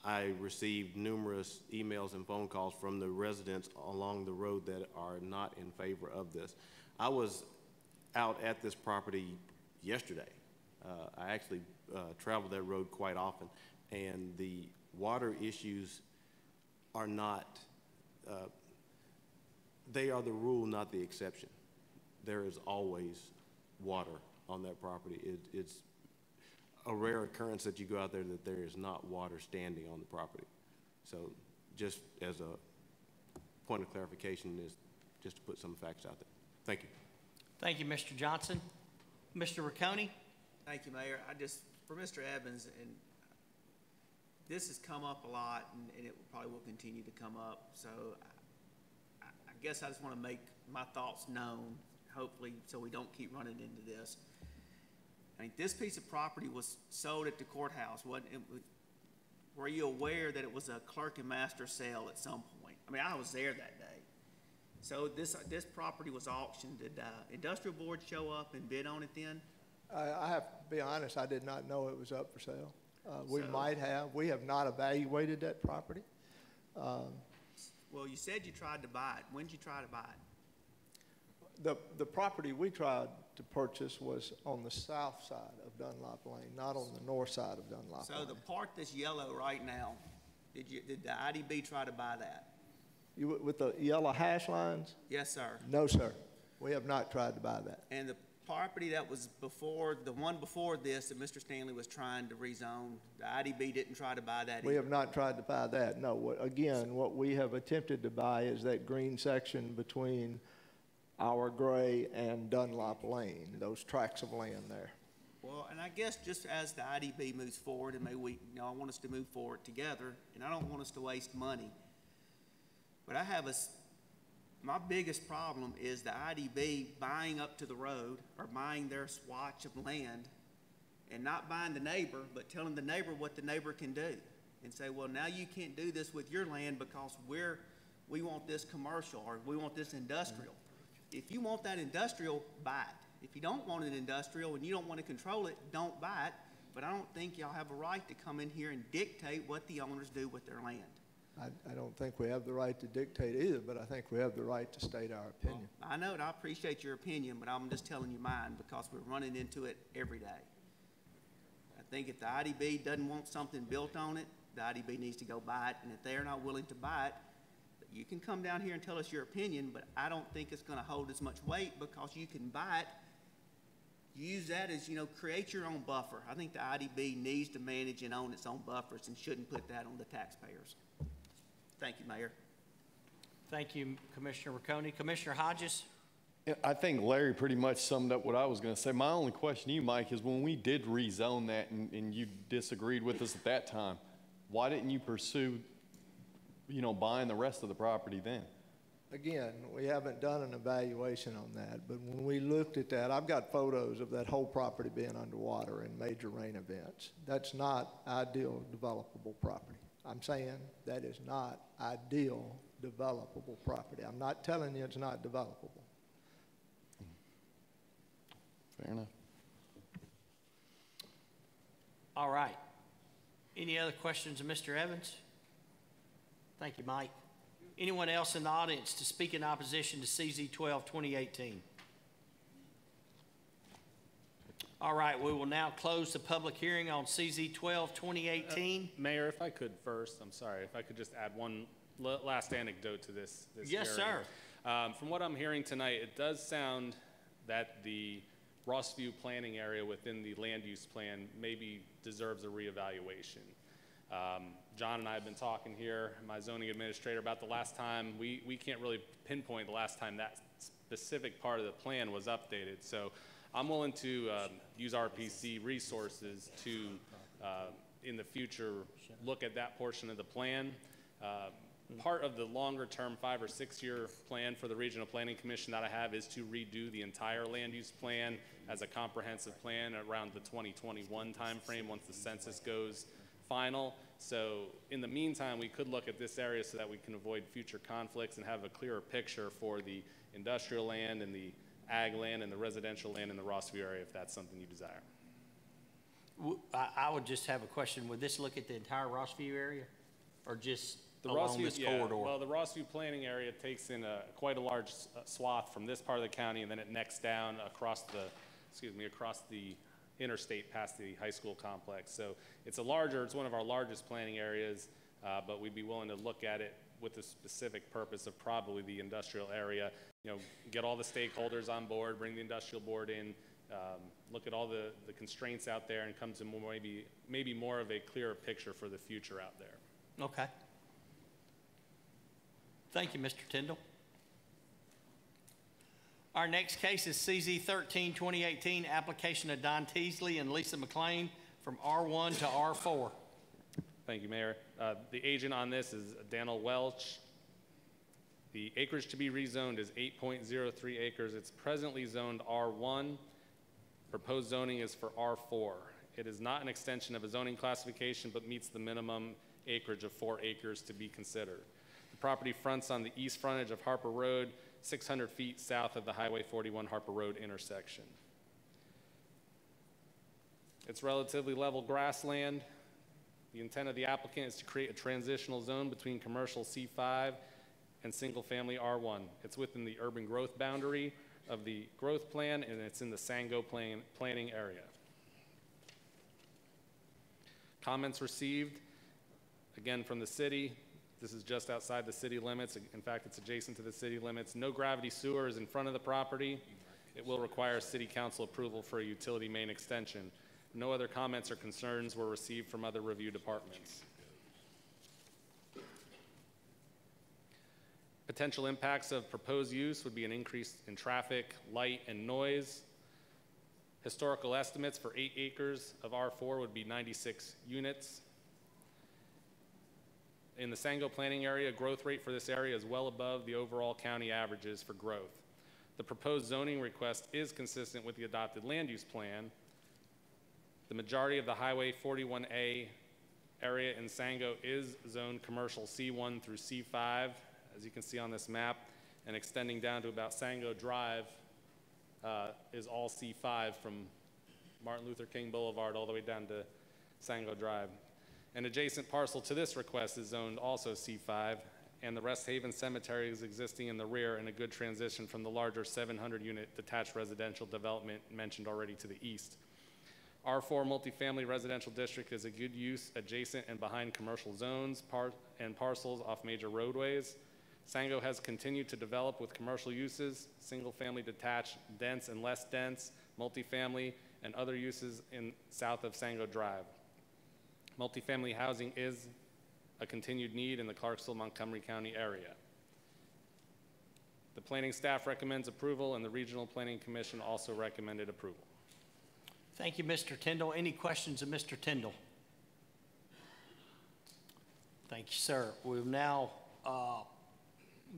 I received numerous emails and phone calls from the residents along the road that are not in favor of this. I was out at this property yesterday. I actually travel that road quite often, and the water issues are not, they are the rule, not the exception. There is always water on that property. It's a rare occurrence that you go out there that there is not water standing on the property. So just as a point of clarification is just to put some facts out there. Thank you. Thank you, Mr. Johnson. Mr. Riccone. Thank you, Mayor. For Mr. Evans, and this has come up a lot, and it probably will continue to come up. So I guess I just want to make my thoughts known, hopefully, so we don't keep running into this. I mean, this piece of property was sold at the courthouse. Were you aware that it was a clerk and master sale at some point? I mean, I was there that day. So this property was auctioned. Did Industrial Board show up and bid on it then? I have to be honest, I did not know it was up for sale. We might have. We have not evaluated that property. Well, you said you tried to buy it. When did you try to buy it? The property we tried to purchase was on the south side of Dunlop Lane, not on the north side of Dunlop Lane. So the part that's yellow right now, did the IDB try to buy that? With the yellow hash lines? Yes, sir. No, sir. We have not tried to buy that. And the property that was before, the one before this that Mr. Stanley was trying to rezone, the IDB didn't try to buy that either? We have not tried to buy that, no. Again, what we have attempted to buy is that green section between our Gray and Dunlop Lane, those tracts of land there. Well, and I guess just as the IDB moves forward, and maybe I want us to move forward together, and I don't want us to waste money, but I have my biggest problem is the IDB buying up to the road or buying their swatch of land and not buying the neighbor, but telling the neighbor what the neighbor can do and say, well, now you can't do this with your land because we want this commercial or we want this industrial. If you want that industrial, buy it. If you don't want an industrial and you don't want to control it, don't buy it. But I don't think y'all have a right to come in here and dictate what the owners do with their land. I don't think we have the right to dictate either, but I think we have the right to state our opinion. Well, I know, and I appreciate your opinion, but I'm just telling you mine because we're running into it every day. I think if the IDB doesn't want something built on it, the IDB needs to go buy it, and if they're not willing to buy it, you can come down here and tell us your opinion, but I don't think it's going to hold as much weight because you can buy it, use that as, create your own buffer. I think the IDB needs to manage and own its own buffers and shouldn't put that on the taxpayers. Thank you, Mayor. Thank you, Commissioner Riccone. Commissioner Hodges? I think Larry pretty much summed up what I was going to say. My only question to you, Mike, is when we did rezone that and you disagreed with us at that time, why didn't you pursue, you know, buying the rest of the property then? Again, we haven't done an evaluation on that, but when we looked at that, I've got photos of that whole property being underwater in major rain events. That's not ideal developable property. I'm saying that is not ideal developable property. I'm not telling you it's not developable. Fair enough. All right. Any other questions of Mr. Evans? Thank you, Mike. Anyone else in the audience to speak in opposition to CZ 12, 2018? All right, we will now close the public hearing on CZ 12, 2018. Mayor, if I could first, I'm sorry, if I could just add one last anecdote to this Yes, hearing. sir. From what I'm hearing tonight, it does sound that the Rossview planning area within the land use plan maybe deserves a reevaluation. John and I have been talking here, my zoning administrator, about the last time, we can't really pinpoint the last time that specific part of the plan was updated. So I'm willing to use RPC resources to, in the future, look at that portion of the plan. Part of the longer term 5 or 6 year plan for the Regional Planning Commission that I have is to redo the entire land use plan as a comprehensive plan around the 2021 timeframe once the census goes final. So in the meantime, we could look at this area so that we can avoid future conflicts and have a clearer picture for the industrial land and the ag land and the residential land in the Rossview area if that's something you desire. I would just have a question. Would this look at the entire Rossview area or just The along this corridor? Well, the Rossview planning area takes in quite a large swath from this part of the county, and then it necks down across the interstate past the high school complex. So it's one of our largest planning areas, but we'd be willing to look at it with the specific purpose of probably the industrial area. You know, get all the stakeholders on board, bring the industrial board in, look at all the constraints out there, and come to maybe more of a clearer picture for the future out there. Okay. Thank you, Mr. Tyndall. Our next case is CZ 13, 2018, application of Don Teasley and Lisa McLean from R1 to R4. Thank you, Mayor. The agent on this is Daniel Welch. The acreage to be rezoned is 8.03 acres. It's presently zoned R1. Proposed zoning is for R4. It is not an extension of a zoning classification, but meets the minimum acreage of 4 acres to be considered. The property fronts on the east frontage of Harper Road, 600 feet south of the Highway 41 Harper Road intersection. It's relatively level grassland. The intent of the applicant is to create a transitional zone between commercial C5 and single-family R1. It's within the urban growth boundary of the growth plan, and it's in the Sango planning area. Comments received, again, from the city. This is just outside the city limits. In fact, it's adjacent to the city limits. No gravity sewer is in front of the property. It will require city council approval for a utility main extension. No other comments or concerns were received from other review departments. Potential impacts of proposed use would be an increase in traffic, light, and noise. Historical estimates for 8 acres of R4 would be 96 units. In the Sango planning area, growth rate for this area is well above the overall county averages for growth. The proposed zoning request is consistent with the adopted land use plan. The majority of the Highway 41A area in Sango is zoned commercial C1 through C5, as you can see on this map, and extending down to about Sango Drive is all C5 from Martin Luther King Boulevard all the way down to Sango Drive. An adjacent parcel to this request is zoned also C5, and the Rest Haven Cemetery is existing in the rear in a good transition from the larger 700-unit detached residential development mentioned already to the east. R4 multifamily residential district is a good use adjacent and behind commercial zones and parcels off major roadways. Sango has continued to develop with commercial uses, single-family detached, dense and less dense, multifamily, and other uses in south of Sango Drive. Multifamily housing is a continued need in the Clarksville-Montgomery County area. The planning staff recommends approval, and the Regional Planning Commission also recommended approval. Thank you, Mr. Tyndall. Any questions of Mr. Tyndall? Thank you, sir. We'll now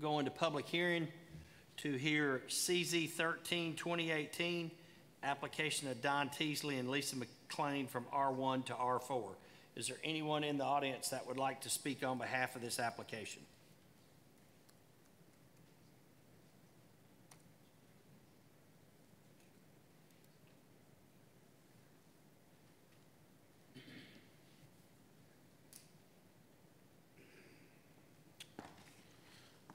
go into public hearing to hear CZ 13, 2018, application of Don Teasley and Lisa McLean from R1 to R4. Is there anyone in the audience that would like to speak on behalf of this application?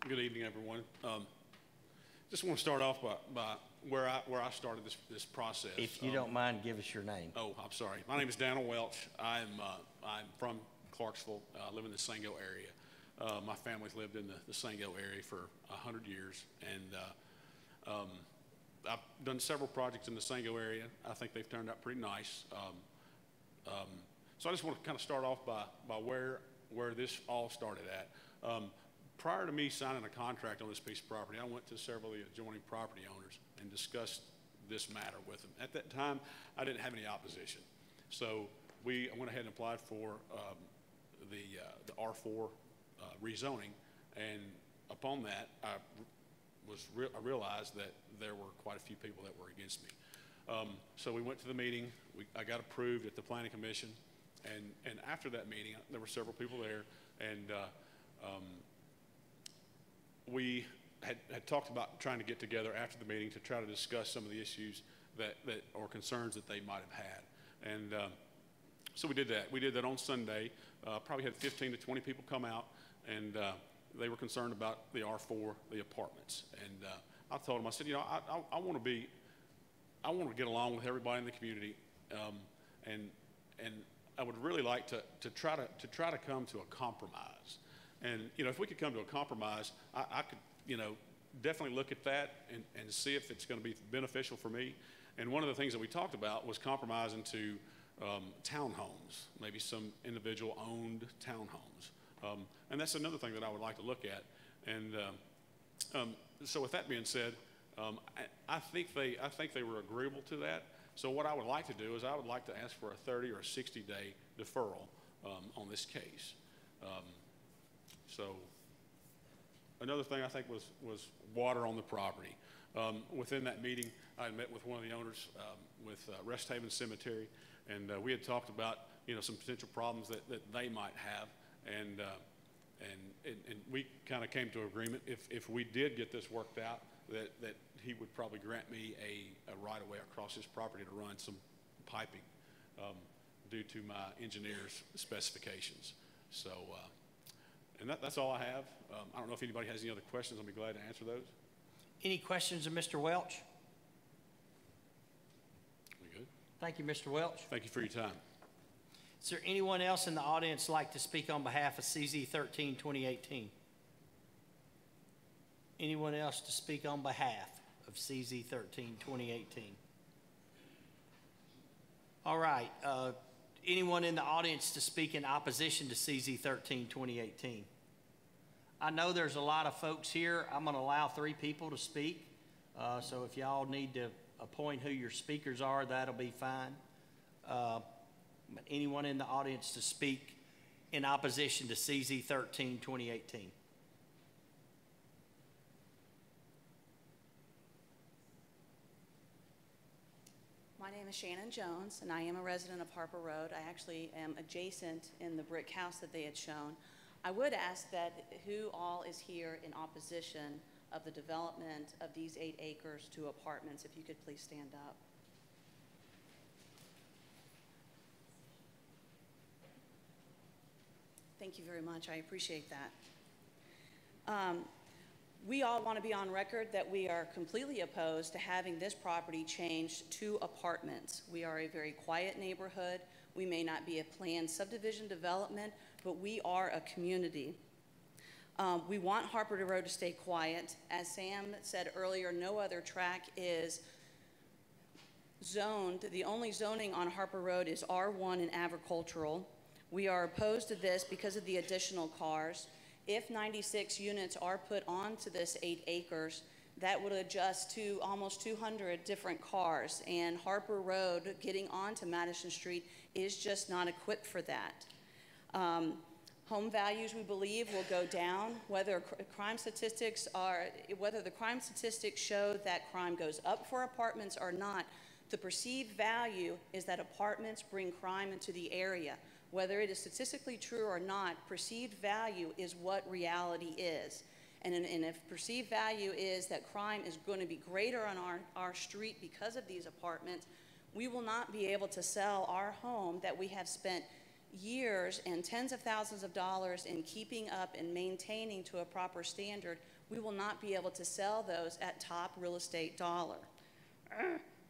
Good evening, everyone. Just want to start off by where I started this process. If you don't mind, give us your name. Oh, I'm sorry. My name is Daniel Welch. I'm from Clarksville. I live in the Sango area. My family's lived in the Sango area for 100 years, and I've done several projects in the Sango area. I think they've turned out pretty nice. So I just want to kind of start off by where this all started at. Prior to me signing a contract on this piece of property, I went to several of the adjoining property owners and discussed this matter with them. At that time, I didn't have any opposition. So I went ahead and applied for the R4 rezoning, and upon that, I realized that there were quite a few people that were against me. So we went to the meeting. I got approved at the Planning Commission, and after that meeting, there were several people there, and we had talked about trying to get together after the meeting to try to discuss some of the issues or concerns that they might have had. And so we did that. We did that on Sunday. Probably had 15 to 20 people come out, and they were concerned about the R4, the apartments. And I told them, I said, you know, I want to get along with everybody in the community, and I would really like to try to come to a compromise. And, you know, if we could come to a compromise, I could, you know, definitely look at that and see if it's going to be beneficial for me. And one of the things that we talked about was compromising to townhomes, maybe some individual-owned townhomes. And that's another thing that I would like to look at. And so with that being said, I think they were agreeable to that. So what I would like to do is I would like to ask for a 30 or 60-day deferral on this case. So another thing I think was water on the property. Within that meeting, I had met with one of the owners with Rest Haven Cemetery, and we had talked about, you know, some potential problems that they might have, and we kind of came to an agreement if we did get this worked out, that he would probably grant me a right-of-way across his property to run some piping due to my engineer's specifications. So. And that's all I have. I don't know if anybody has any other questions. I'll be glad to answer those. Any questions of Mr. Welch? We good? Thank you, Mr. Welch. Thank you for your time. Is there anyone else in the audience like to speak on behalf of CZ 13, 2018? Anyone else to speak on behalf of CZ 13, 2018? All right. Anyone in the audience to speak in opposition to CZ 13, 2018? I know there's a lot of folks here. I'm going to allow 3 people to speak. So if y'all need to appoint who your speakers are, that'll be fine. But anyone in the audience to speak in opposition to CZ 13, 2018? My name is Shannon Jones, and I am a resident of Harper Road. I actually am adjacent in the brick house that they had shown. I would ask that who all is here in opposition of the development of these 8 acres to apartments, if you could please stand up. Thank you very much. I appreciate that. We all want to be on record that we are completely opposed to having this property changed to apartments. We are a very quiet neighborhood. We may not be a planned subdivision development, but we are a community. We want Harper Road to stay quiet. As Sam said earlier, no other track is zoned. The only zoning on Harper Road is R1 and agricultural. We are opposed to this because of the additional cars. If 96 units are put onto this 8 acres, that would adjust to almost 200 different cars, and Harper Road getting onto Madison Street is just not equipped for that. Home values, we believe, will go down, whether the crime statistics show that crime goes up for apartments or not. The perceived value is that apartments bring crime into the area. Whether it is statistically true or not, perceived value is what reality is. And if perceived value is that crime is going to be greater on our street because of these apartments, we will not be able to sell our home that we have spent years and tens of thousands of dollars in keeping up and maintaining to a proper standard. We will not be able to sell those at top real estate dollar.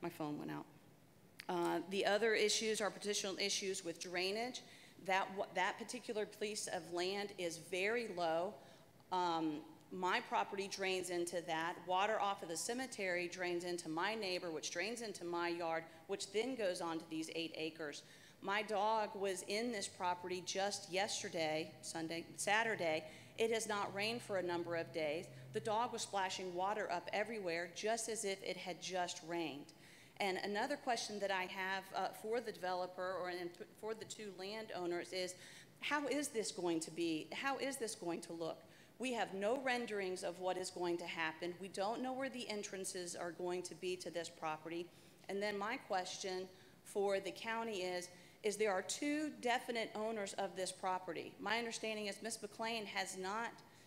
My phone went out. The other issues are potential issues with drainage. That particular piece of land is very low. My property drains into that. Water off of the cemetery drains into my neighbor, which drains into my yard, which then goes on to these 8 acres. My dog was in this property just yesterday, Saturday. It has not rained for a number of days. The dog was splashing water up everywhere, just as if it had just rained. And another question that I have for the developer or for the 2 landowners is, how is this going to be? How is this going to look? We have no renderings of what is going to happen. We don't know where the entrances are going to be to this property. And then my question for the county is there are 2 definite owners of this property. My understanding is Ms. McLean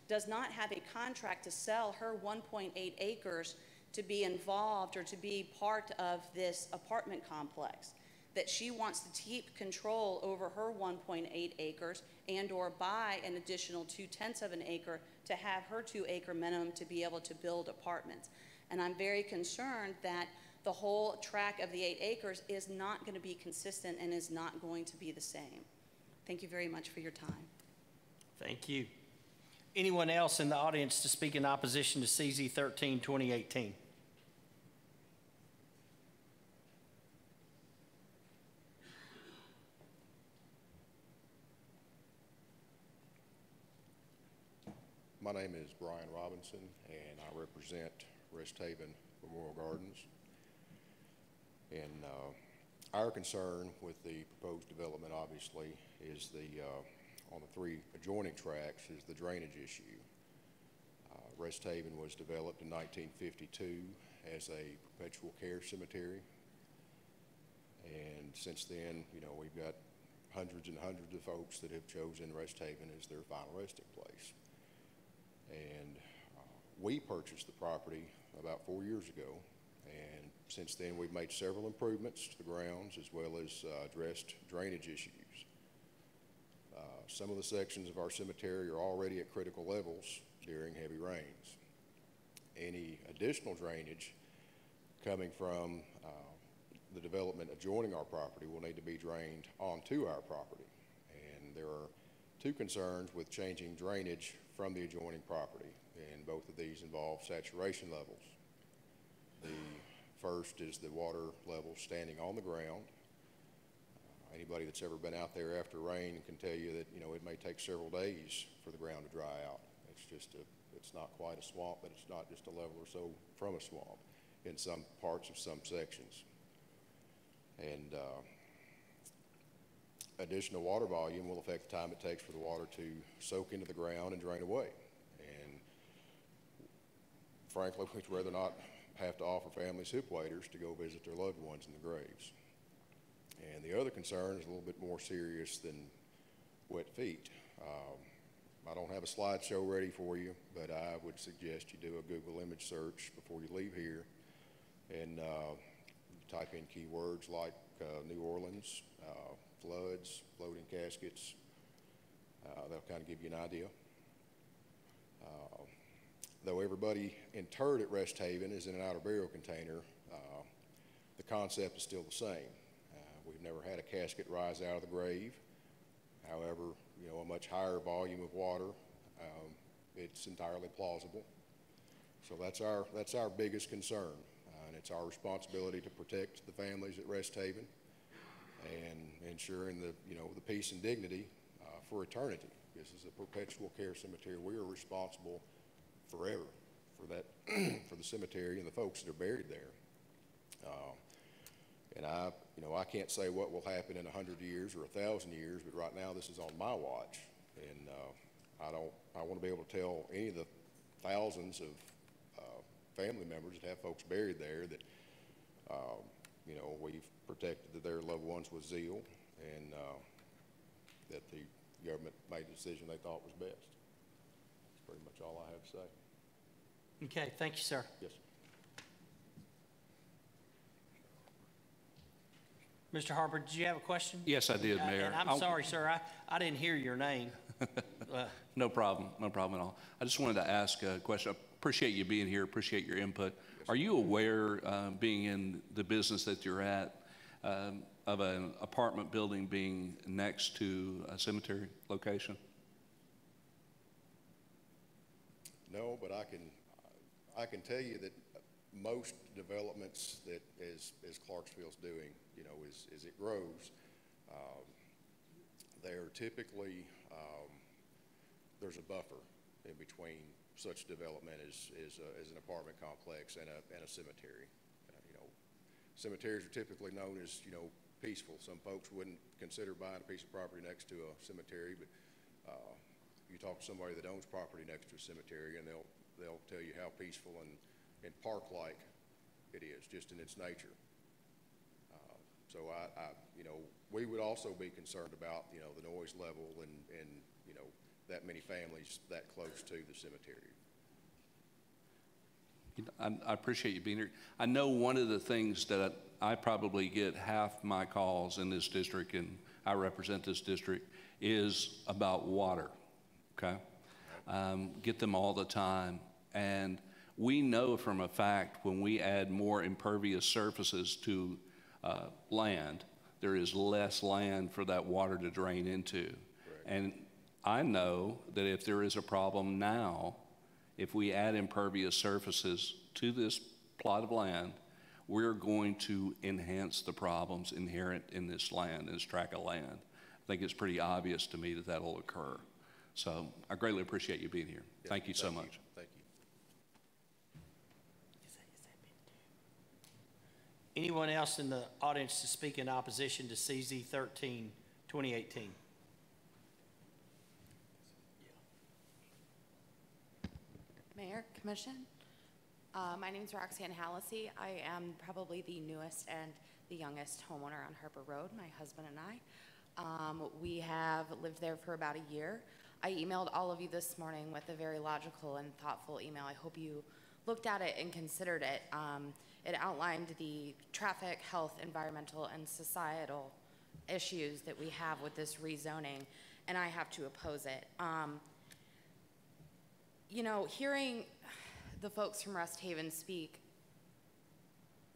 does not have a contract to sell her 1.8 acres to be involved or to be part of this apartment complex, that she wants to keep control over her 1.8 acres and or buy an additional 2/10 of an acre to have her 2-acre minimum to be able to build apartments. And I'm very concerned that the whole tract of the 8 acres is not going to be consistent and is not going to be the same. Thank you very much for your time. Thank you. Anyone else in the audience to speak in opposition to CZ 13, 2018? My name is Brian Robinson, and I represent Rest Haven Memorial Gardens. And our concern with the proposed development, obviously, is on the 3 adjoining tracts is the drainage issue. Rest Haven was developed in 1952 as a perpetual care cemetery. And since then, you know, we've got hundreds and hundreds of folks that have chosen Rest Haven as their final resting place. And we purchased the property about 4 years ago, and since then we've made several improvements to the grounds as well as addressed drainage issues. Some of the sections of our cemetery are already at critical levels during heavy rains. Any additional drainage coming from the development adjoining our property will need to be drained onto our property. And there are 2 concerns with changing drainage from the adjoining property, and both of these involve saturation levels. The first is the water level standing on the ground. Anybody that's ever been out there after rain can tell you that, you know, it may take several days for the ground to dry out. It's not quite a swamp, but it's not just a level or so from a swamp in some parts of some sections. And additional water volume will affect the time it takes for the water to soak into the ground and drain away. And frankly, we'd rather not have to offer families hip waders to go visit their loved ones in the graves. And the other concern is a little bit more serious than wet feet. I don't have a slideshow ready for you, but I would suggest you do a Google image search before you leave here and type in keywords like New Orleans, floods, floating caskets. That'll kind of give you an idea. Though everybody interred at Rest Haven is in an outer burial container, the concept is still the same. We've never had a casket rise out of the grave. However, you know, a much higher volume of water, it's entirely plausible. So that's our biggest concern, and it's our responsibility to protect the families at Rest Haven and ensuring the peace and dignity for eternity. This is a perpetual care cemetery. We are responsible forever for that, for the cemetery and the folks that are buried there. And I can't say what will happen in 100 years or 1,000 years, but right now this is on my watch. And I want to be able to tell any of the thousands of family members that have folks buried there that, we've protected their loved ones with zeal, and that the government made the decision they thought was best. That's pretty much all I have to say. Okay, thank you, sir. Yes. Mr. Harper, did you have a question? Yes, I did, Mayor. And I'm sorry, sir, I didn't hear your name. No problem at all. I just wanted to ask a question. I appreciate you being here, appreciate your input. Are you aware, being in the business that you're at, of an apartment building being next to a cemetery location? No, but I can tell you that most developments that as Clarksville's doing, as it grows, they're typically, there's a buffer in between such development as an apartment complex and a cemetery. Cemeteries are typically known as, peaceful. Some folks wouldn't consider buying a piece of property next to a cemetery, but you talk to somebody that owns property next to a cemetery, and they'll tell you how peaceful and park-like it is, just in its nature. So we would also be concerned about, the noise level and that many families that close to the cemetery. I appreciate you being here. I know one of the things that I probably get half my calls in this district, and I represent this district, is about water, okay? Get them all the time. And we know from a fact when we add more impervious surfaces to land, there is less land for that water to drain into. Correct. And I know that if there is a problem now, if we add impervious surfaces to this plot of land, we're going to enhance the problems inherent in this land, this tract of land. I think it's pretty obvious to me that that'll occur. So I greatly appreciate you being here. Yes, thank you so much. Thank you. Anyone else in the audience to speak in opposition to CZ 13, 2018? Mayor, Commission, my name is Roxanne Hallisey. I am probably the newest and the youngest homeowner on Harper Road, my husband and I. We have lived there for about a year. I emailed all of you this morning with a very logical and thoughtful email. I hope you looked at it and considered it. It outlined the traffic, health, environmental, and societal issues that we have with this rezoning, and I have to oppose it. Hearing the folks from Rest Haven speak,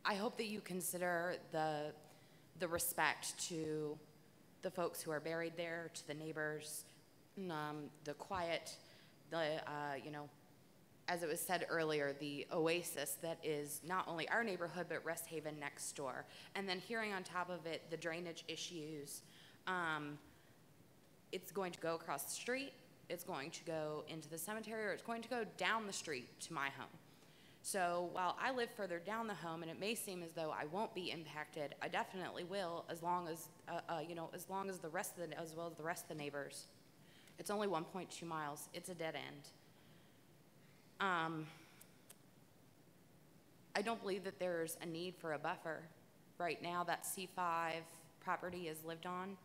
I hope that you consider the respect to the folks who are buried there, to the neighbors, the quiet, as it was said earlier, the oasis that is not only our neighborhood, but Rest Haven next door. And then hearing on top of it the drainage issues, it's going to go across the street, it's going to go into the cemetery, or it's going to go down the street to my home. So while I live further down the home, and it may seem as though I won't be impacted, I definitely will, as long as as well as the rest of the neighbors. It's only 1.2 miles. It's a dead end. I don't believe that there's a need for a buffer. Right now, that C5 property is lived on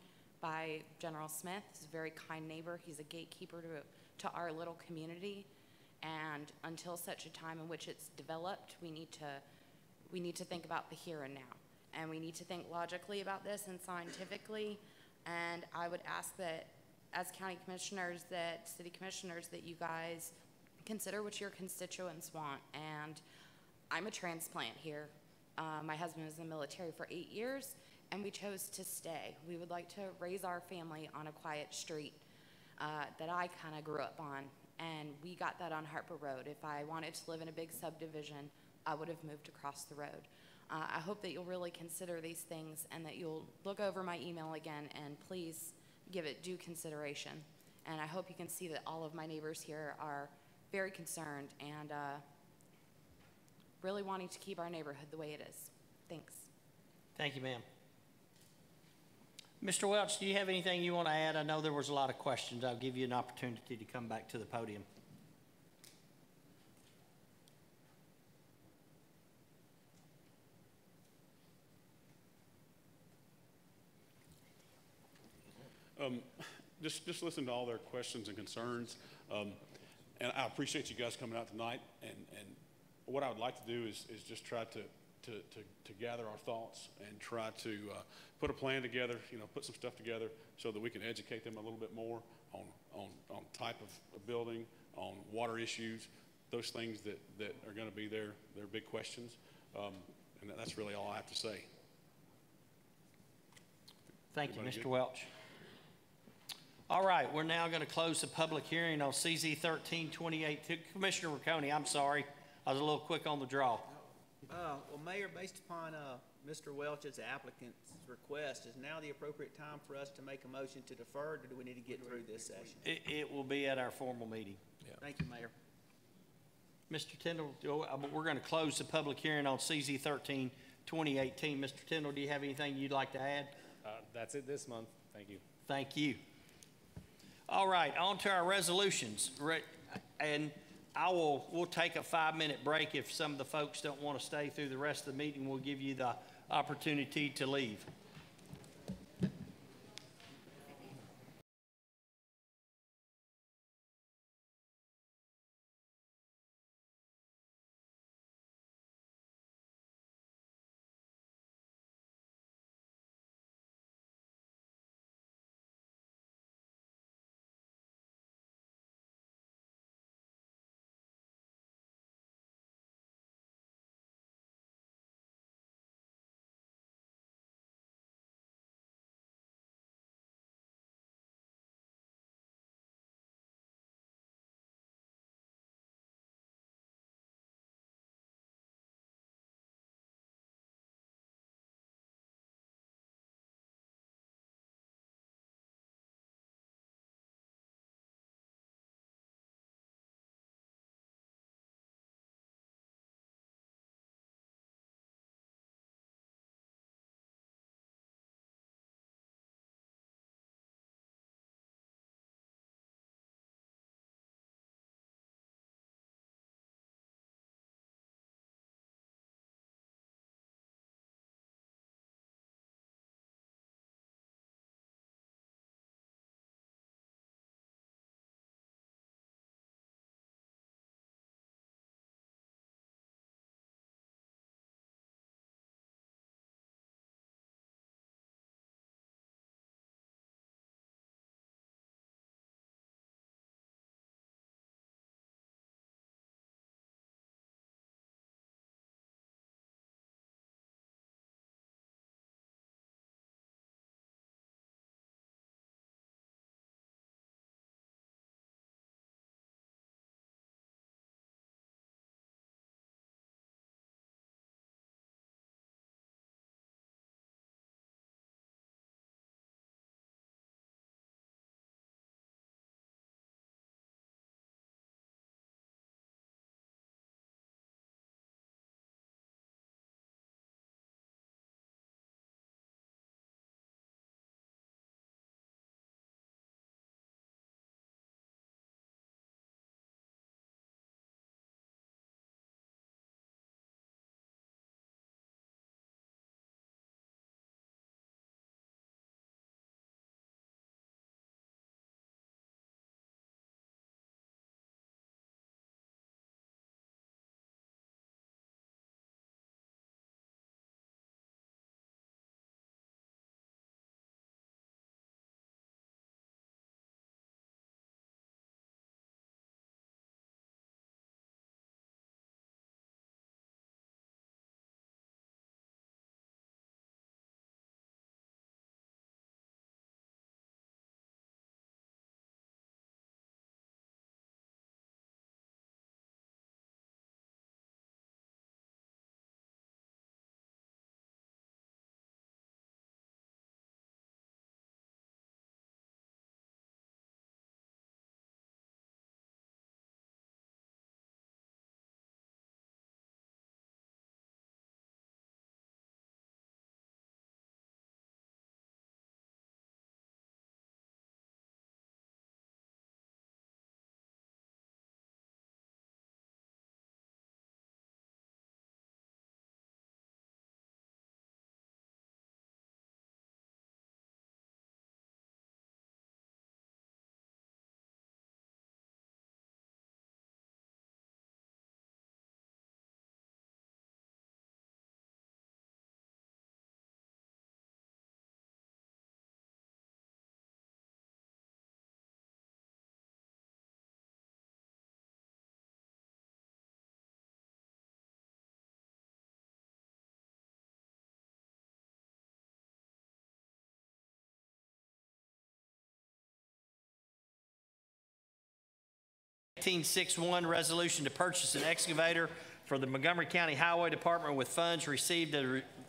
by General Smith. He's a very kind neighbor. He's a gatekeeper to our little community. And until such a time in which it's developed, we need to think about the here and now. And we need to think logically about this and scientifically. And I would ask that as county commissioners, that city commissioners, that you guys consider what your constituents want. And I'm a transplant here. My husband was in the military for 8 years, and we chose to stay. We would like to raise our family on a quiet street that I kind of grew up on, and we got that on Harper Road. If I wanted to live in a big subdivision, I would have moved across the road. I hope that you'll really consider these things and that you'll look over my email again and please give it due consideration. And I hope you can see that all of my neighbors here are very concerned, and really wanting to keep our neighborhood the way it is. Thanks. Thank you, ma'am. Mr. Welch, do you have anything you want to add? I know there was a lot of questions. I'll give you an opportunity to come back to the podium. Just listen to all their questions and concerns. And I appreciate you guys coming out tonight. And what I would like to do is just try to gather our thoughts and try to put a plan together, put some stuff together so that we can educate them a little bit more on type of building, on water issues, those things that are going to be their big questions. And that's really all I have to say. Thank you, Mr. Welch. All right, we're now going to close the public hearing on CZ 13-2018. Commissioner Riccone, I'm sorry. I was a little quick on the draw. Well, Mayor, based upon Mr. Welch's applicant's request, is now the appropriate time for us to make a motion to defer, or do we need to get through this session? It will be at our formal meeting. Thank you, Mayor. Mr. Tindall, we're going to close the public hearing on CZ 13-2018. Mr. Tindall, do you have anything you'd like to add? That's it this month. Thank you. Thank you. All right, on to our resolutions. And we'll take a 5-minute break. If some of the folks don't want to stay through the rest of the meeting, we'll give you the opportunity to leave. 1861, resolution to purchase an excavator for the Montgomery County Highway Department with funds received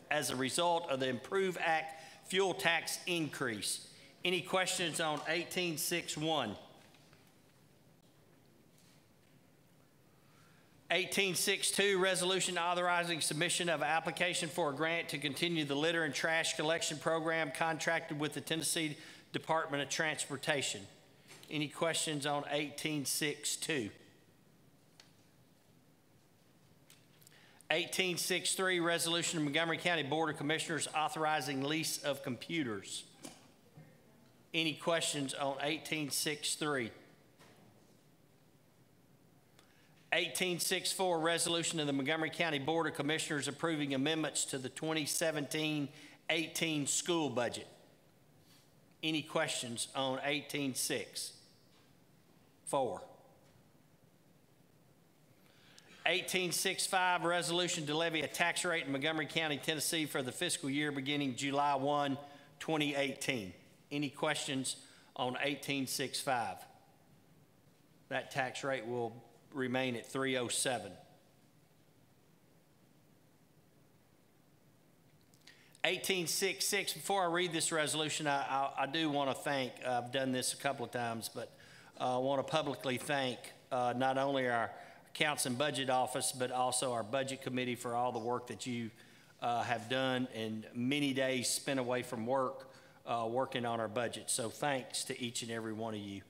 as a result of the Improve Act fuel tax increase. Any questions on 1861? 1862, resolution authorizing submission of application for a grant to continue the litter and trash collection program contracted with the Tennessee Department of Transportation. Any questions on 1862? 1863, resolution of Montgomery County Board of Commissioners authorizing lease of computers. Any questions on 1863? 1864, resolution of the Montgomery County Board of Commissioners approving amendments to the 2017-18 school budget. Any questions on 1864? 1865, resolution to levy a tax rate in Montgomery County, Tennessee for the fiscal year beginning July 1, 2018. Any questions on 1865? That tax rate will remain at 307. 1866, before I read this resolution, I do want to thank, I've done this a couple of times, but I want to publicly thank not only our Accounts and Budget Office, but also our Budget Committee for all the work that you have done and many days spent away from work working on our budget. So thanks to each and every one of you.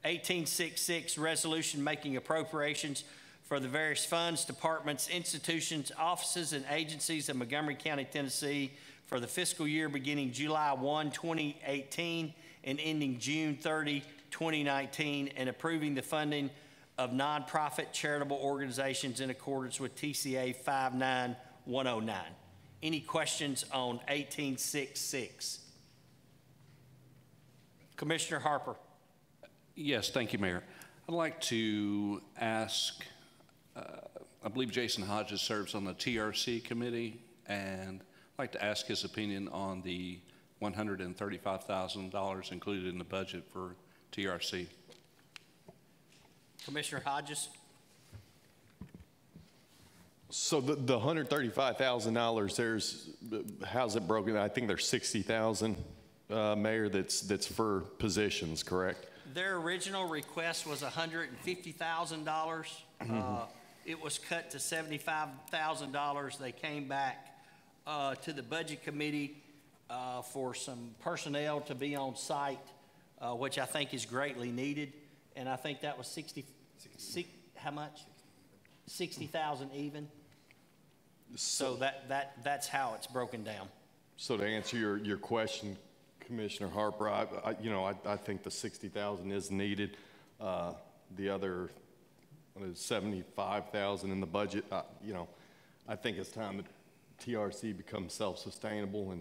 1866, resolution making appropriations for the various funds, departments, institutions, offices, and agencies of Montgomery County, Tennessee for the fiscal year beginning July 1, 2018 and ending June 30, 2019, and approving the funding of nonprofit charitable organizations in accordance with TCA 59109. Any questions on 1866? Commissioner Harper. Yes, thank you, Mayor. I'd like to ask, I believe Jason Hodges serves on the TRC committee, and I'd like to ask his opinion on the $135,000 included in the budget for TRC. Commissioner Hodges. So the $135,000, how's it broken? I think there's $60,000, Mayor, that's for positions, correct? Their original request was $150,000. It was cut to $75,000. They came back to the Budget Committee for some personnel to be on site, which I think is greatly needed. And I think that was how much? 60,000 even. So that's how it's broken down. So to answer your question, Commissioner Harper, I think the 60,000 is needed. The other 75,000 in the budget. I think it's time that TRC becomes self-sustainable,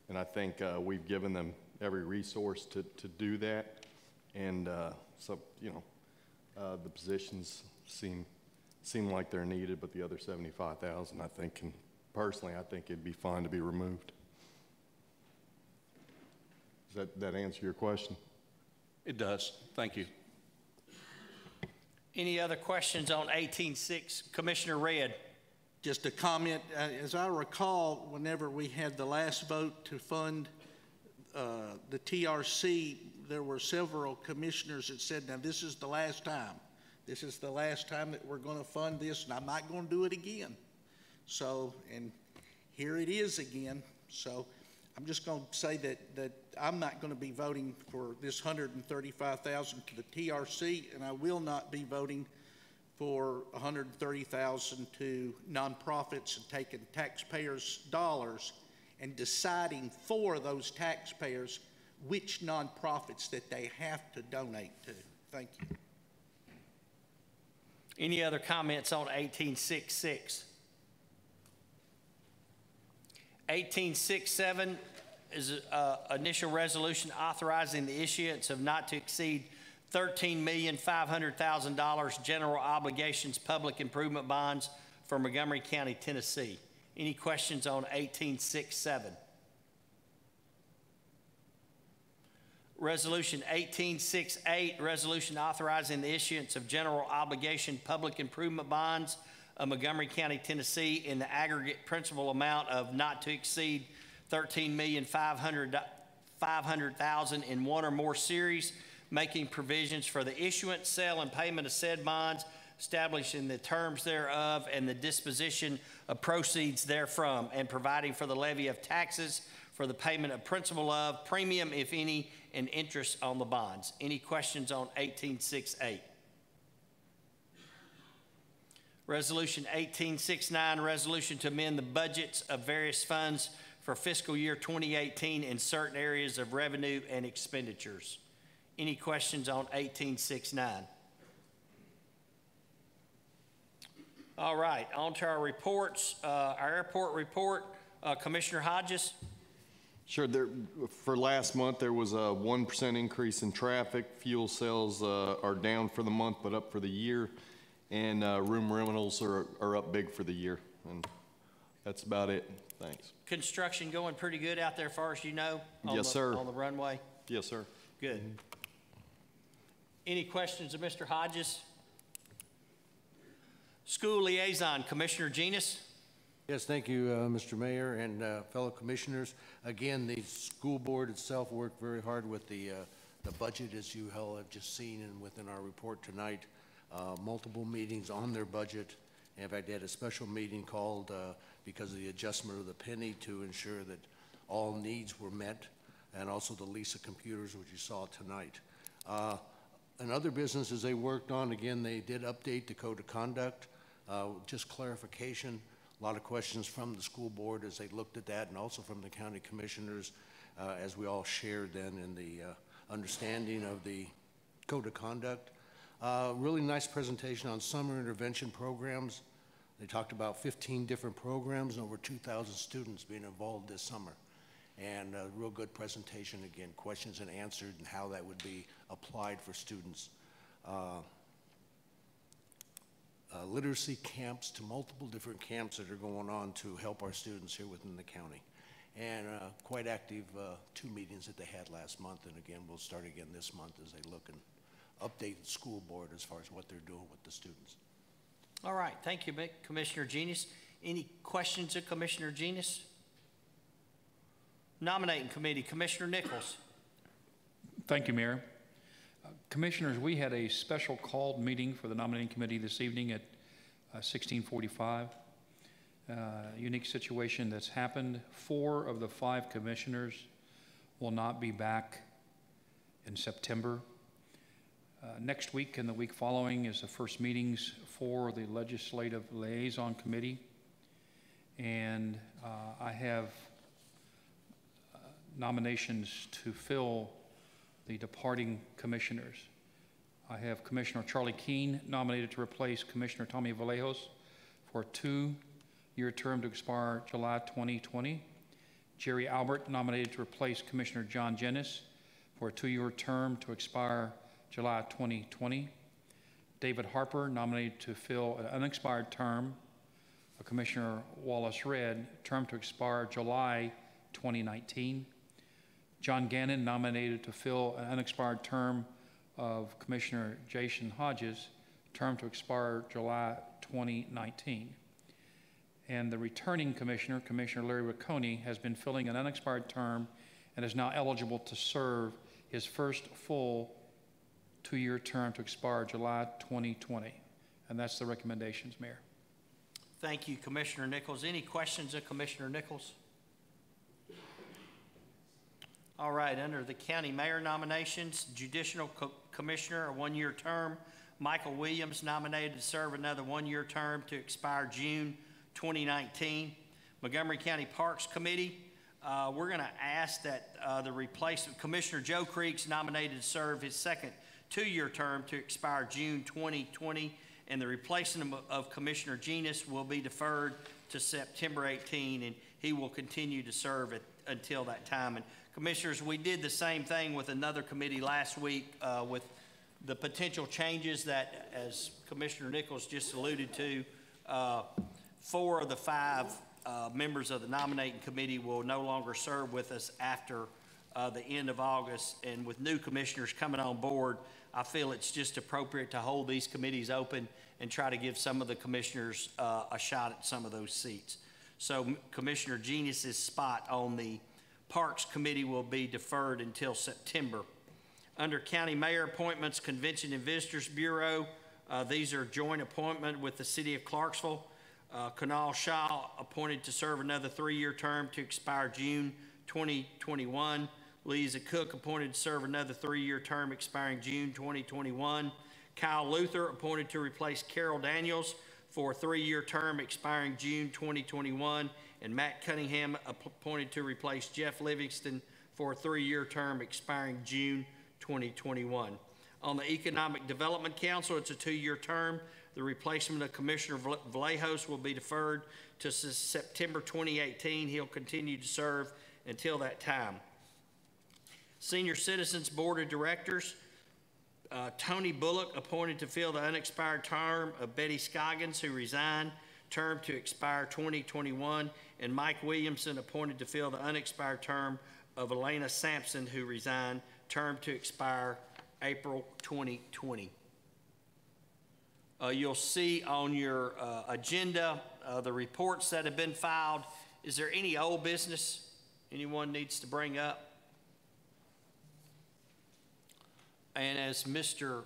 and I think we've given them every resource to do that. And so the positions seem like they're needed, but the other 75,000, I think, personally, I think it'd be fine to be removed. Does that answer your question? It does. Thank you. Any other questions on 18.6? Commissioner Redd. Just a comment. As I recall, whenever we had the last vote to fund the TRC, there were several commissioners that said, now this is the last time. This is the last time that we're going to fund this, and I'm not going to do it again. So, and here it is again. So I'm just going to say that I'm not going to be voting for this $135,000 to the TRC, and I will not be voting for $130,000 to nonprofits and taking taxpayers' dollars and deciding for those taxpayers which nonprofits that they have to donate to. Thank you. Any other comments on 18.6.6? 18.6.7 is an initial resolution authorizing the issuance of not to exceed $13,500,000 general obligations public improvement bonds for Montgomery County, Tennessee. Any questions on 18.6.7? Resolution 1868, resolution authorizing the issuance of general obligation public improvement bonds of Montgomery County, Tennessee in the aggregate principal amount of not to exceed $13,500,000 in one or more series, making provisions for the issuance, sale, and payment of said bonds, establishing the terms thereof and the disposition of proceeds therefrom, and providing for the levy of taxes for the payment of principal of, premium, if any, and interest on the bonds. Any questions on 1868? Resolution 1869, resolution to amend the budgets of various funds for fiscal year 2018 in certain areas of revenue and expenditures. Any questions on 1869? All right, on to our reports. Our airport report, Commissioner Hodges. Sure. For last month, there was a 1% increase in traffic. Fuel sales are down for the month, but up for the year. And room rentals are up big for the year. And that's about it. Thanks. Construction going pretty good out there, as far as you know? Yes, sir. On the runway? Yes, sir. Good. Any questions of Mr. Hodges? School Liaison, Commissioner Genus. Yes, thank you, Mr. Mayor and fellow commissioners. Again, the school board itself worked very hard with the budget, as you all have just seen, and within our report tonight, multiple meetings on their budget. In fact, they had a special meeting called because of the adjustment of the penny to ensure that all needs were met, and also the lease of computers, which you saw tonight. And other businesses they worked on, again, they did update the code of conduct, just clarification. A lot of questions from the school board as they looked at that, and also from the county commissioners as we all shared then in the understanding of the code of conduct. Really nice presentation on summer intervention programs. They talked about 15 different programs and over 2,000 students being involved this summer. And a real good presentation, again, questions and answered, and how that would be applied for students. Literacy camps, to multiple different camps that are going on to help our students here within the county. And quite active 2 meetings that they had last month, and again, we'll start again this month as they look and update the school board as far as what they're doing with the students. All right, thank you, Commissioner Genus. Any questions of Commissioner Genus? Nominating Committee, Commissioner Nichols. Thank you, Mayor. Commissioners, we had a special called meeting for the nominating committee this evening at 16:45. Unique situation that's happened. 4 of the 5 commissioners will not be back in September. Next week and the week following is the first meetings for the Legislative Liaison Committee. And I have nominations to fill the departing commissioners. I have Commissioner Charlie Keene nominated to replace Commissioner Tommy Vallejos for a 2-year term to expire July 2020. Jerry Albert nominated to replace Commissioner John Jennis for a 2-year term to expire July 2020. David Harper nominated to fill an unexpired term of Commissioner Wallace Redd, term to expire July 2019. John Gannon nominated to fill an unexpired term of Commissioner Jason Hodges, term to expire July 2019. And the returning commissioner, Commissioner Larry Riccone, has been filling an unexpired term and is now eligible to serve his first full 2-year term to expire July 2020. And that's the recommendations, Mayor. Thank you, Commissioner Nichols. Any questions of Commissioner Nichols? All right, under the county mayor nominations, Judicial Commissioner, a 1-year term. Michael Williams nominated to serve another 1-year term to expire June 2019. Montgomery County Parks Committee, we're going to ask that the replacement, Commissioner Joe Creeks nominated to serve his second 2-year term to expire June 2020, and the replacement of Commissioner Genus will be deferred to September 18, and he will continue to serve until that time. And Commissioners, we did the same thing with another committee last week with the potential changes that, as Commissioner Nichols just alluded to, 4 of the 5 members of the nominating committee will no longer serve with us after the end of August. And with new commissioners coming on board, I feel it's just appropriate to hold these committees open and try to give some of the commissioners a shot at some of those seats. So Commissioner Genius's spot on the Parks Committee will be deferred until September. Under County Mayor appointments, Convention and Visitors Bureau, these are joint appointment with the City of Clarksville. Kunal Shah appointed to serve another 3-year term to expire June 2021. Lisa Cook appointed to serve another 3-year term expiring June 2021. Kyle Luther appointed to replace Carol Daniels for a 3-year term expiring June 2021. And Matt Cunningham appointed to replace Jeff Livingston for a 3-year term expiring June 2021. On the Economic Development Council, it's a 2-year term. The replacement of Commissioner Vallejos will be deferred to September 2018. He'll continue to serve until that time. Senior Citizens Board of Directors, Tony Bullock appointed to fill the unexpired term of Betty Scoggins, who resigned, term to expire 2021, and Mike Williamson appointed to fill the unexpired term of Elena Sampson, who resigned, term to expire April 2020. You'll see on your agenda the reports that have been filed. Is there any old business anyone needs to bring up? And as Mr.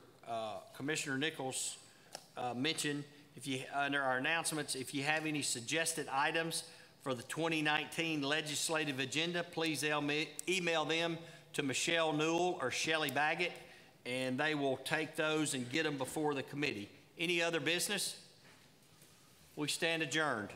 Commissioner Nichols mentioned, under our announcements, if you have any suggested items for the 2019 legislative agenda, please email them to Michelle Newell or Shelley Baggett, and they will take those and get them before the committee. Any other business? We stand adjourned.